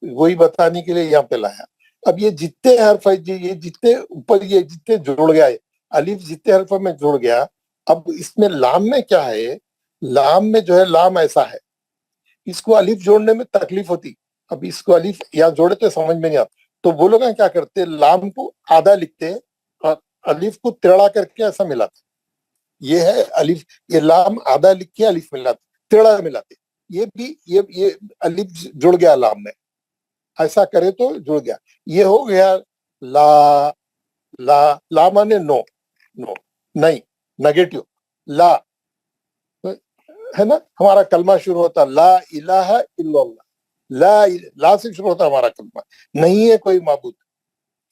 वही बताने के लिए यहाँ पे लाया। अब ये जितने हर्फ है, ये जितने ऊपर ये जितने जुड़ गया है, अलिफ जितने हर्फ में जुड़ गया, अब इसमें लाम में क्या है, लाम में जो है लाम ऐसा है, इसको अलिफ जोड़ने में तकलीफ होती। अब इसको अलिफ यहाँ जोड़े तो समझ में नहीं आता, तो वो लोग क्या करते, लाम को आधा लिखते और अलिफ को टेढ़ा करके ऐसा मिलाते। ये है अलिफ, ये लाम आधा लिख के अलिफ मिलाते, टेढ़ा मिलाते। ये भी ये अलिफ जुड़ गया लाम में, ऐसा करे तो जुड़ गया। ये हो गया ला, ला, ला माने नो, नो नहीं, नेगेटिव ला है ना। हमारा कलमा शुरू होता ला इलाहा इल्लल्लाह, ला से शुरू होता हमारा कलमा, नहीं है कोई माबूद,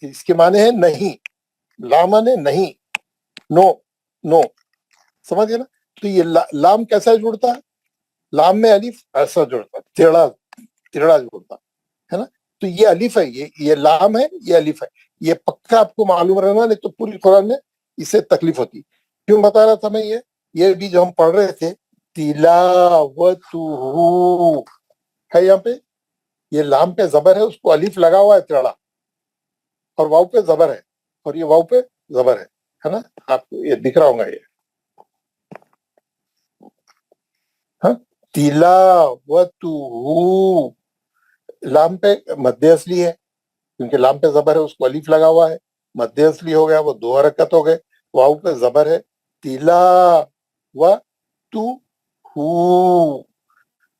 इसके माने है नहीं, ला माने नहीं, नो, नो, समझ गए ना। तो ये लाम कैसा जुड़ता है, लाम में अलिफ ऐसा जुड़ता, टेढ़ा टेढ़ा जुड़ता है ना। तो ये अलिफ है, ये लाम है, ये अलिफ है, ये पक्का आपको मालूम रहना, नहीं तो पूरी कुरान में इससे तकलीफ होती। क्यों बता रहा था मैं, ये भी जो हम पढ़ रहे थे, तिलावतुहू है, यहाँ पे ये लाम पे जबर है, उसको अलिफ लगा हुआ है टेढ़ा, और वाव पे जबर है, और ये वाव पे जबर है ना। आपको ये दिख रहा होगा, ये हाँ, तिलावतुहू, लाम पे मध्य असली है, क्योंकि लाम पे जबर है, उसको अलिफ लगा हुआ है, मध्य असली हो गया, वो दो हरकत हो गए, वाव पे जबर है, तिलावतुहू,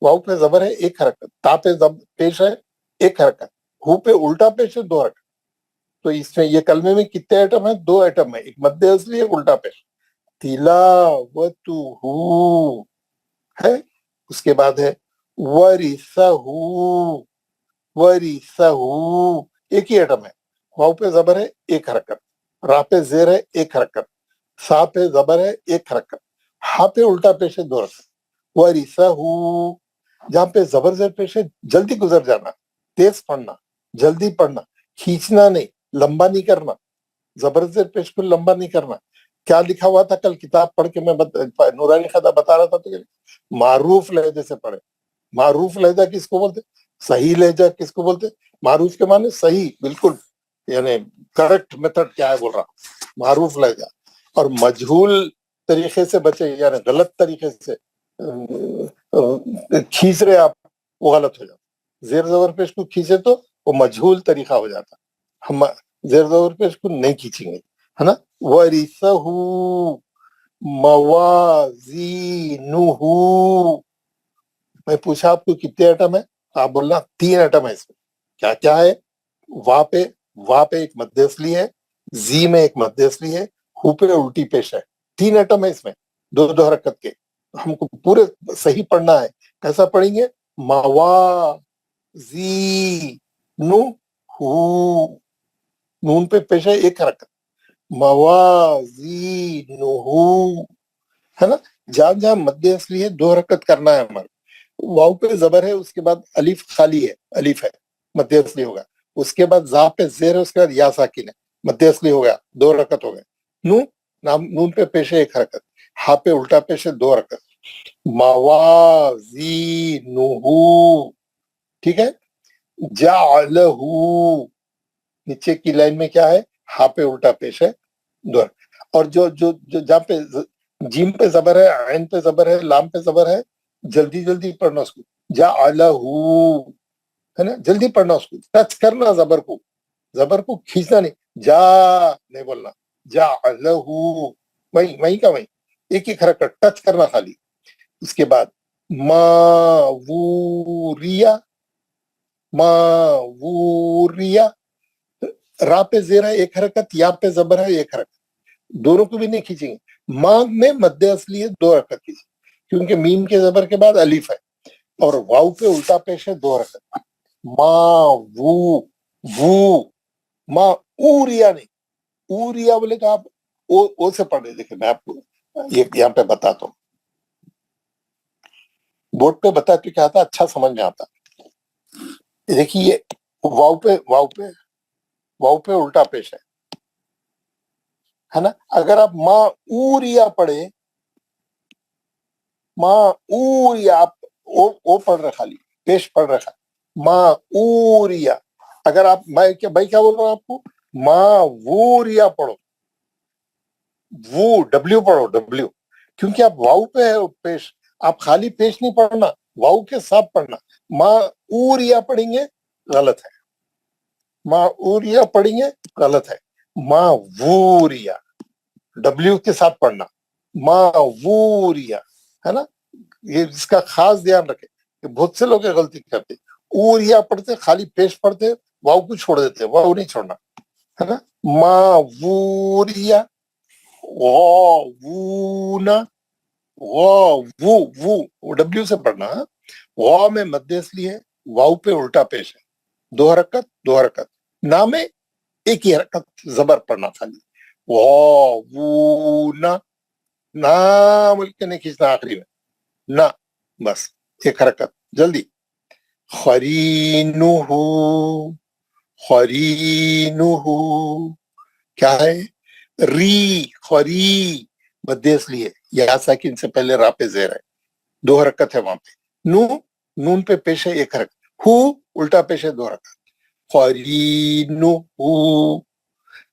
वाव पे जबर है एक हरकत, ता पे पेश है एक हरकत, हु पे उल्टा पेश है दो हरकत। तो इसमें ये कलमे में कितने आइटम है, दो आइटम है, एक मध्य असली एक उल्टा पेश। तिलावतुहू है, उसके बाद है वरिसहू, वरिसहू एक ही आइटम है, वाव पे जबर है एक हरकत, रा पे जेर है एक हरकत, सा पे जबर है एक हरकत, हा पे उल्टा पेश है दो हरकत। वरिसहू, जहां पे जबर जेर पेश है जल्दी गुजर जाना, तेज पढ़ना, जल्दी पढ़ना, खींचना नहीं, लंबा नहीं करना, जबर जेर पेश को लंबा नहीं करना। क्या लिखा हुआ था कल किताब पढ़ के मैं नूरानी खदा बता रहा था, तो मारूफ लहजे से पढ़े। मारूफ लहजा किसको बोलते, सही लहजा किसको बोलते, मारूफ के माने सही, बिल्कुल यानी करेक्ट मेथड क्या है बोल रहा, मारूफ लहजा। और मजहूल तरीके से बचे, यानी गलत तरीके से खींच रहे आप, वो गलत हो जाता। जेर जबर पेश को खींचे तो वो मजहूल तरीका हो जाता, हम जेर जबर पेश को नहीं खींचेंगे, है ना। वरिसहू मवाजीनुहु, मैं पूछा आपको कितने आइटम है, आप बोलना 3 आइटम है इसमें। क्या क्या है, वा पे एक मध्य असली है, जी में एक मध्य असली है, हु पे उल्टी पेश है, 3 आइटम है इसमें, दो दो हरकत के। हमको पूरे सही पढ़ना है, कैसा पढ़ेंगे, मवाजीनुहु, नून पे पेश है एक हरकत, मवाजीनुहु, है ना। जहां जहां मध्य असली है दो हरकत करना है हमारे। वाव पे जबर है, उसके बाद अलिफ खाली है, अलिफ है, मध्य असली होगा, उसके बाद जा पे जेर है, उसके बाद या साकिन है, मध्य असली हो गया, दो हरकत हो गए। नून, नाम नून पे पेश है एक हरकत, हा पे उल्टा पेश है दो हरकत, मवाजीनुहु, ठीक है। जालहू, नीचे की लाइन में क्या है, हा पे उल्टा पेश है दो, और जो जो जो जहाँ पे जीम पे जबर है, आइन पे जबर है, लाम पे जबर है, जल्दी जल्दी पढ़ना उसको, जालहू, है ना, जल्दी पढ़ना उसको, टच करना जबर को खींचना नहीं, जा नहीं बोलना, जालहू, वहीं का वहीं, एक एक हरकत टच करना खाली। उसके बाद मावूरिया, मावूरिया, रा पे जेर है एक हरकत, या पे जबर है एक हरकत, दोनों को भी नहीं खींचेंगे। मां में मध्य असली है दो हरकत खींचे, क्योंकि मीम के जबर के बाद अलिफ है, और वाव पे उल्टा पेश है दो हरकत, वू, माँ ऊरिया नहीं, ऊरिया बोले तो आप ओ से पढ़ रहे। देखिए मैं आपको ये यहाँ पे बताता हूँ, बोर्ड पे बता तो क्या आता, अच्छा समझ में आता। देखिए ये वाव पे उल्टा पेश है ना। अगर आप माँ ऊरिया पढ़े, माँ ऊरिया, आप ओ पढ़ रहे खाली, पेश पढ़ रहे खाली, माऊरिया। अगर आप मैं क्या बोल रहा हूँ आपको, मावूरिया पढ़ो, वो डब्ल्यू पढ़ो, डब्ल्यू, क्योंकि आप वाऊ पे है पेश, आप खाली पेश नहीं पढ़ना, वाऊ के साथ पढ़ना। माऊरिया पढ़ेंगे गलत है, माऊरिया पढ़ेंगे गलत है, मावूरिया डब्ल्यू के साथ पढ़ना, मावूरिया, है ना। ये इसका खास ध्यान रखें, बहुत से लोग गलती करते, ऊरिया पढ़ते, खाली पेश पढ़ते, वाऊ को छोड़ देते, वाऊ नहीं छोड़ना, है ना। मावूरिया, वूना, वो डब्ल्यू से पढ़ना, वा में मध्य इसलिए है, वाऊ पे उल्टा पेश है, दो हरकत, ना में एक ही हरकत जबर पढ़ना खाली, वूना, ना मिलके नहीं खींचना आखिरी में, ना, बस एक हरकत जल्दी। खरीनुहु, खरीनुहु क्या है, री, खरी मध्य इसलिए, या साकिन से पहले रा पे जेर है, दो हरकत है वहां पे, नून पे पेश है एक हरकत, हु उल्टा पेश है दो हरकत, खरीनुहु।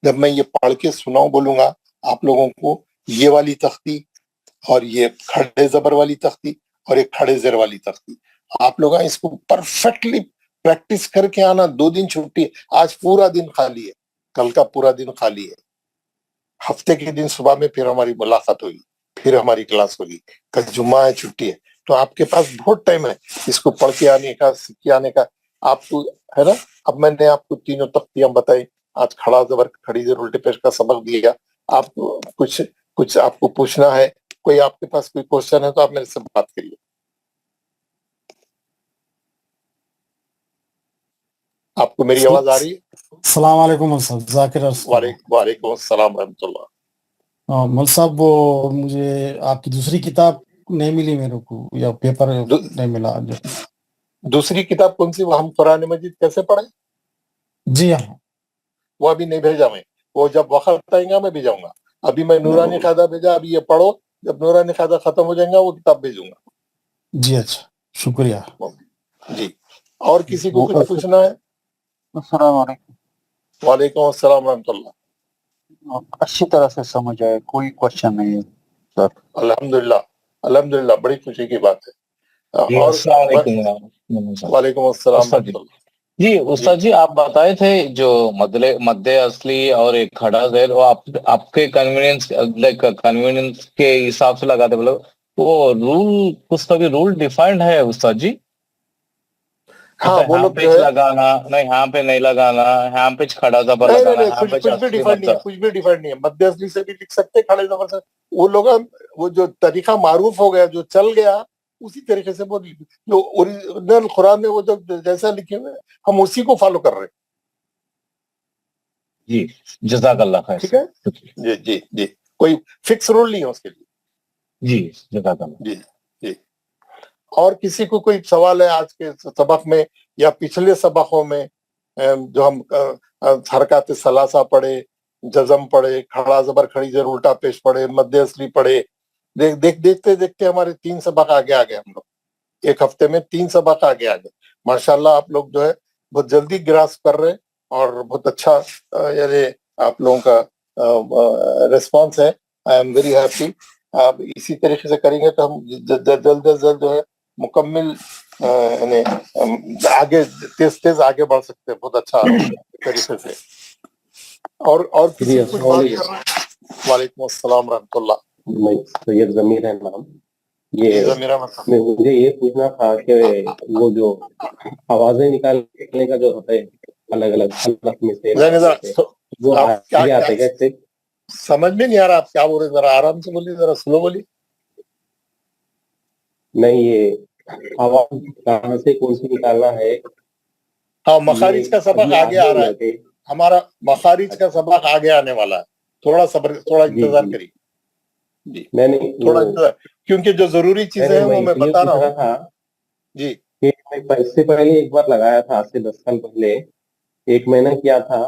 जब मैं ये पढ़ के सुनाऊं बोलूंगा आप लोगों को, ये वाली तख्ती और ये खड़े जबर वाली तख्ती और एक खड़े जेर वाली तख्ती, आप लोग इसको परफेक्टली प्रैक्टिस करके आना। 2 दिन छुट्टी है, आज पूरा दिन खाली है, कल का पूरा दिन खाली है, हफ्ते के दिन सुबह में फिर हमारी मुलाकात होगी, फिर हमारी क्लास होगी, कल जुम्मा है, छुट्टी है, तो आपके पास बहुत टाइम है इसको पढ़ के आने का, सीख के आने का, आपको, है ना। अब मैंने आपको तीनों तख्तियां बताई, आज खड़ा जबर खड़ी जेर उल्टे पेश का सबक दिया। आपको कुछ आपको पूछना है, कोई आपके पास कोई क्वेश्चन है तो आप मेरे से बात करिए। आपको मेरी आवाज आ रही है? अस्सलाम वालेकुम मौल साहब, जाकिर अरसलान। वालेकुम अस्सलाम रहमतुल्लाह। मौल साहब, वो मुझे आपकी दूसरी किताब नहीं मिली मेरे को, या पेपर नहीं मिला। दूसरी किताब कौन सी? वो हम कुरान मजीद कैसे पढ़े? जी हाँ, वो अभी नहीं भेजा मैं, वो जब वक्त आएगा मैं भेजाऊंगा। अभी मैं नूरानी कायदा भेजा, अभी ये पढ़ो, जब नूरानी कायदा खत्म हो जाएगा वो किताब भेजूंगा। जी अच्छा, शुक्रिया जी। और किसी को कुछ पूछना है? अस्सलाम वालेकुम। वालेकुम अस्सलाम रहमतुल्लाह। अच्छी तरह से समझ आए, कोई क्वेश्चन नहीं है सर। अल्हम्दुलिल्लाह, अल्हम्दुलिल्लाह, बड़ी खुशी की बात है। जी, और अस्सलाम वालेकुम। वालेकुम अस्सलाम उस्ताद जी, रहमतुल्लाह। जी उस्ताद जी, आप बताए थे जो मद्दे असली और एक खड़ा जेर, वो आपके कन्वीनियंस, लाइक कन्वीनियंस के हिसाब से लगाते बोलो, वो रूल, कुछ तो भी रूल डिफाइंड है उस्ताद जी? हाँ, वो लोग जो है, लगाना नहीं, यहाँ पे नहीं लगाना, यहाँ पे खड़ा जबर नहीं लगाना, नहीं, यहाँ पे कुछ भी डिफाइंड नहीं है, मतलब। कुछ भी डिफाइंड नहीं है। मध्य असली से भी लिख सकते, खड़े जबर से। वो लोग, वो जो तरीका मारूफ हो गया, जो चल गया, उसी तरीके से वो जो ओरिजिनल कुरान में वो जो जैसा लिखे हुए हम उसी को फॉलो कर रहे हैं। जी, जज़ाकल्लाह खैर। ठीक है, जी जी जी, कोई फिक्स रूल नहीं है उसके लिए। जी, जज़ाकल्लाह। जी जी। और किसी को कोई सवाल है आज के सबक में या पिछले सबकों में, जो हम हरकत सलासा पढ़े, जज़म पढ़े, खड़ा जबर खड़ी जेर उल्टा पेश पढ़े, मध्य असली पढ़े, देखते देखते हमारे 3 सबक आगे आ गए हम लोग। एक हफ्ते में 3 सबक आगे आ गए। माशाल्लाह, आप लोग जो है बहुत जल्दी ग्रास्प कर रहे हैं और बहुत अच्छा यानी आप लोगों का रिस्पॉन्स है। I am very happy. आप इसी तरीके से करेंगे तो हम जल्द जो है मुकम्मल यानी आगे तेज आगे बढ़ सकते हैं बहुत अच्छा तरीके से। और किसी कुछ बात कर रहे हैं? वालेकुम अस्सलाम रहमतुल्लाह। सैयद जमीर है नाम। ये जमीरा मतलब मुझे ये पूछना था कि वो जो आवाजें निकालने का जो होता है अलग अलग हलफ में से, वो आगे आते हैं कैसे? समझ में नहीं आ रहा आप क्या बोल रहे, जरा आराम से बोलिए, जरा स्लो बोलिए। नहीं, ये आवाज कहाँ से कौन सी निकालना है? हाँ, मखारिज का सबक आगे आ रहा है, हमारा मखारिज का सबक आगे आने वाला है। थोड़ा सब्र, थोड़ा इंतजार करिए जी, नहीं थोड़ा इंतजार, क्योंकि जो जरूरी चीजें हैं वो मैं बता रहा हूँ जी। कि मैं इससे पहले एक बार लगाया था, आज से 10 साल पहले 1 महीना किया था,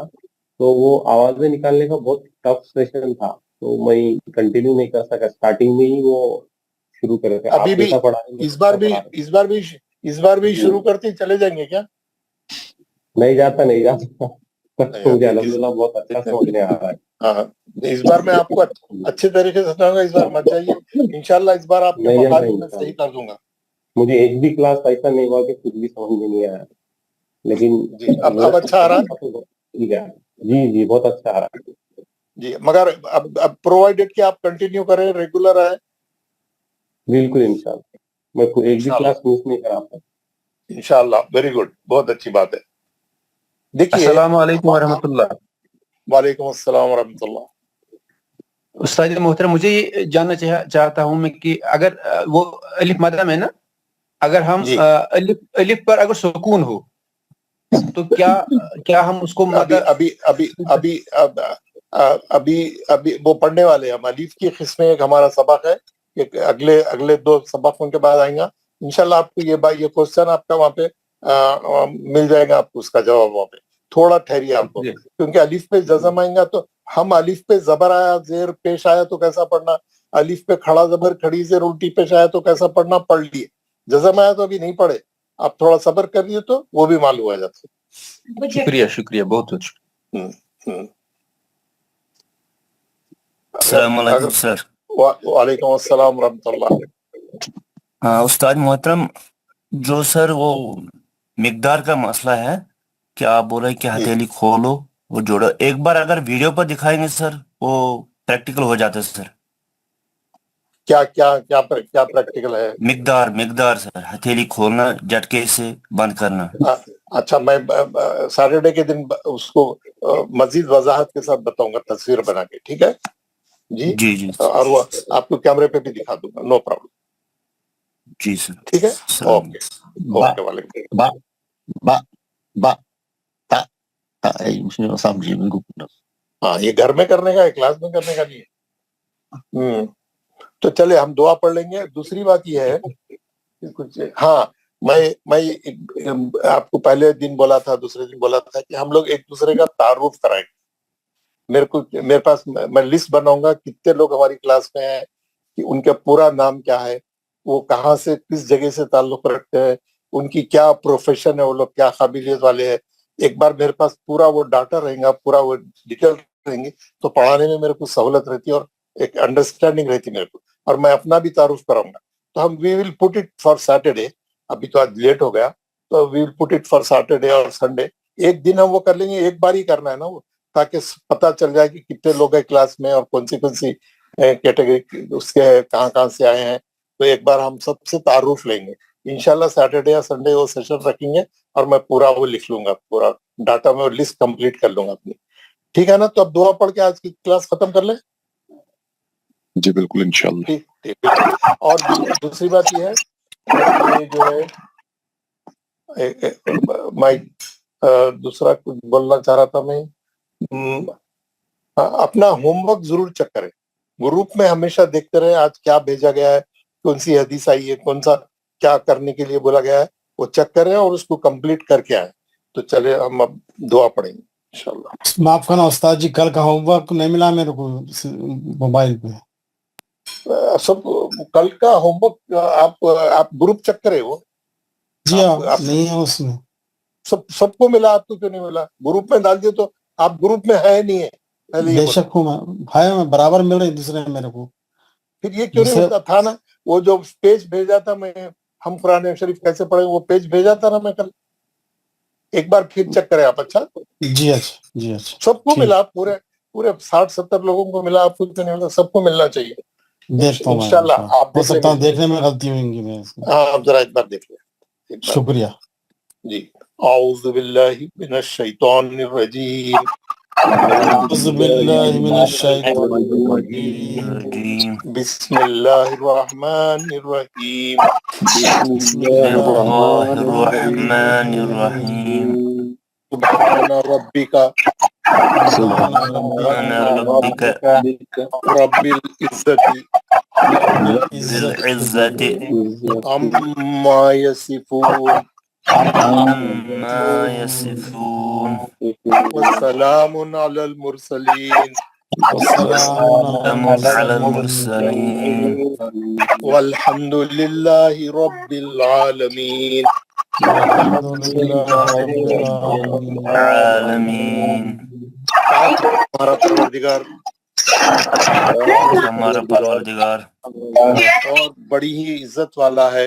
तो वो आवाजें निकालने का बहुत टफ सेशन था, तो मैं कंटिन्यू नहीं कर सका। स्टार्टिंग में ही वो शुरू करे थे। अभी भी इस बार भी शुरू करते ही चले जाएंगे क्या? नहीं जाता पर नहीं मुझे आती। अल्हम्दुलिल्लाह बहुत अच्छा समझ में आ रहा है। हाँ, इस बार मैं आपको अच्छे तरीके से समझाऊंगा, इस बार मत जाइए, इंशाल्लाह इस बार आपके नहीं जाता मकालू में इंशाल्लाह। सही कर दूंगा। मुझे एक भी क्लास ऐसा नहीं हुआ कि कुछ भी समझ में नहीं आया, लेकिन जी अब अच्छा आ रहा है ठीक है। जी बहुत अच्छा आ रहा है जी, मगर अब प्रोवाइडेड कि आप कंटिन्यू करें, रेगुलर है। बिल्कुल इंशाल्लाह, मैं एक भी इंशाल्लाह क्लास मिस नहीं करा पाऊँ। इंशाल्लाह, वेरी गुड, बहुत अच्छी बात है। देखिए, अस्सलाम वालेकुम वरहमतुल्लाह। वालेकुम अस्सलाम वरहमतुल्लाह। उस्ताद मोहतरम, मुझे ये जानना चाहता हूँ मैं कि अगर वो अलिफ मदम है ना, अगर हम जी अलिफ पर अगर सुकून हो तो क्या हम उसको अभी मद अभी अभी अभी अब अभी अभी वो पढ़ने वाले हैं हम। अलीफ की किस्में एक हमारा सबक है, एक अगले 2 सबकों के बाद आएगा इंशाल्लाह। आपको ये क्वेश्चन आपका वहाँ पे मिल जाएगा, आपको उसका जवाब वहाँ पे। थोड़ा ठहरिए आपको, क्योंकि अलीफ पे जज़म आएगा तो हम अलीफ पे जबर आया, जेर पेश आया तो कैसा पढ़ना, अलीफ पे खड़ा जबर खड़ी जेर उल्टी पेश आया तो कैसा पढ़ना, पढ़ लिए। जज़म आया तो अभी नहीं पढ़े, आप थोड़ा सब्र करिए तो वो भी मालूम आ जाता है। शुक्रिया बहुत अच्छा। अस्सलाम वालेकुम सर। वालेकुम अस्सलाम रहमतुल्लाह। हाँ उस्ताद मोहतरम, जो सर वो मिकदार का मसला है, क्या आप बोल रहे हैं कि हथेली खोलो वो जोड़ो, एक बार अगर वीडियो पर दिखाएंगे सर वो प्रैक्टिकल हो जाता है सर। क्या प्रैक्टिकल है? मिकदार सर, हथेली खोलना, झटके से बंद करना। अच्छा, मैं सैटरडे के दिन उसको मजीद वजाहत के साथ बताऊंगा, तस्वीर बना के, ठीक है जी? जी और वो आपको कैमरे पे भी दिखा दूंगा, नो प्रॉब्लम। जी सर, ठीक है, ओके वालेकुम। बा बा बा ता ता मुझे समझिए बिल्कुल। हाँ, ये घर में करने का है, क्लास में करने का नहीं है। तो चले हम दुआ पढ़ लेंगे। दूसरी बात यह है कि कुछ, हाँ, मैं आपको पहले दिन बोला था, दूसरे दिन बोला था कि हम लोग एक दूसरे का तारुफ कराएंगे। मेरे पास मैं लिस्ट बनाऊंगा कितने लोग हमारी क्लास में हैं, कि उनका पूरा नाम क्या है, वो कहाँ से किस जगह से ताल्लुक रखते हैं, उनकी क्या प्रोफेशन है, वो लोग क्या काबिलियत वाले हैं। एक बार मेरे पास पूरा वो डाटा रहेगा, पूरा वो डिटेल रहेंगे, तो पढ़ाने में मेरे को सहूलत रहती है और एक अंडरस्टैंडिंग रहती मेरे को, और मैं अपना भी तारुफ कराऊंगा। तो हम we will put it for Saturday. अभी तो आज लेट हो गया, तो we will put it for Saturday और संडे। एक दिन हम वो कर लेंगे, एक बार ही करना है ना वो, ताकि पता चल जाए कि कितने लोग हैं क्लास में और कौन सी कैटेगरी उसके कहाँ से आए हैं। तो एक बार हम सबसे तारुफ लेंगे इंशाल्लाह। सैटरडे या संडे वो सेशन रखेंगे और मैं पूरा वो लिख लूंगा, पूरा डाटा में लिस्ट कंप्लीट कर लूंगा अपनी। ठीक है ना? तो अब दुआ पढ़ के आज की क्लास खत्म कर ले। जी बिल्कुल इंशाल्लाह। ठीक। और दूसरी बात यह है, ये जो है मैं दूसरा कुछ बोलना चाह रहा था मैं, अपना होमवर्क जरूर चेक करें। ग्रुप में हमेशा देखते रहे आज क्या भेजा गया है, कौन सी हदीस आई है, कौन सा क्या करने के लिए बोला गया है, वो चेक करें और उसको कंप्लीट करके आए। तो चले हम अब दुआ पढ़ेंगे इंशाल्लाह। माफ करना उस्ताद जी, कल का होमवर्क नहीं मिला मेरे को मोबाइल पे। सब कल का होमवर्क आप ग्रुप चेक करे वो जी हाँ, नहीं है उसमें। सबको मिला, आपको क्यों नहीं मिला? ग्रुप में डाल दिए तो आप ग्रुप में है नहीं है, बेशक हूँ मैं भाई, मैं बराबर मिल रही दूसरे मेरे को। फिर ये क्यों नहीं मिलता था ना? वो जो पेज भेजा था मैं, हम कुरान शरीफ कैसे पढ़े, वो पेज भेजा था ना मैं कल, एक बार फिर चेक करें आप। अच्छा जी अच्छा सबको मिला, पूरे 60-70 लोगों को मिला, आपको क्यों नहीं मिला? सबको मिलना चाहिए। देखता हूँ इंशाल्लाह आप हो सकता है देखने में गलती होंगी मैं। हाँ, आप जरा एक बार देख लें। शुक्रिया जी। औज़ु बिल्लाहि मिनश शैतानिर रजीम। औज़ु बिल्लाहि मिनश शैतानिर रजीम। बिस्मिल्लाहिर रहमानिर रहीम। सुब्हान रब्बिका रब्बिल इज्जति अम्मा यसिफून वस्सलामुन अलल मुरसलीन वल्हम्दुलिल्लाहि रब्बिल आलमीन। अल्हम्दुलिल्लाह रब्बिल आलमीन। आलमीन। हमारा परवरदिगार हमारा परवरदिगार और बड़ी ही इज्जत वाला है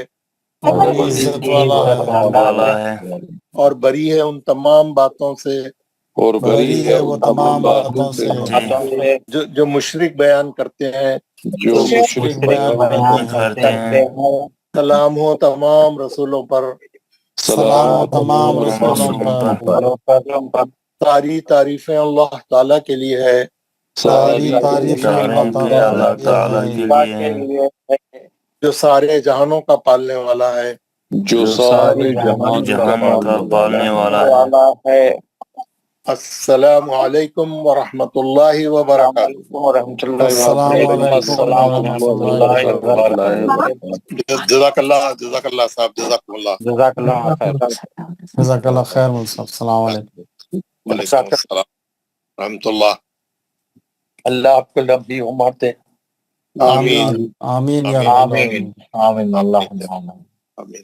बड़ी इज्जत वाला है वाला है और बरी है उन तमाम बातों से और बरी है वो तमाम बातों से जो मुशरिक बयान करते हैं। जो मुशरिक मुशरिक बयान करते हैं। हैं। सलाम हो तमाम रसूलों पर, सलाम हो तमाम रसूलों पर। सारी तारीफें अल्लाह ताला के लिए है सारी तारीफें अल्लाह अल्लाह ताला ताला के के लिए लिए है जो सारे जहानों का पालने वाला है। जो सारे जहान जहानों का पालने वाला है। अस्सलामु अलैकुम व रहमतुल्लाहि व बरकातुहू। अस्सलामु अलैकुम व रहमतुल्लाहि व बरकातुहू। जज़ाकल्लाह साहब, जज़ाकुमुल्लाह। जज़ाकल्लाह खैर मुल साहब। अस्सलाम वालेकुम। वालेकुम अस्सलाम रहमतुल्लाह। अल्लाह आपको लंबी उम्र दे। आमीन आमीन या आमीन रब्बल आमीन। आमीन अल्लाह आमीन।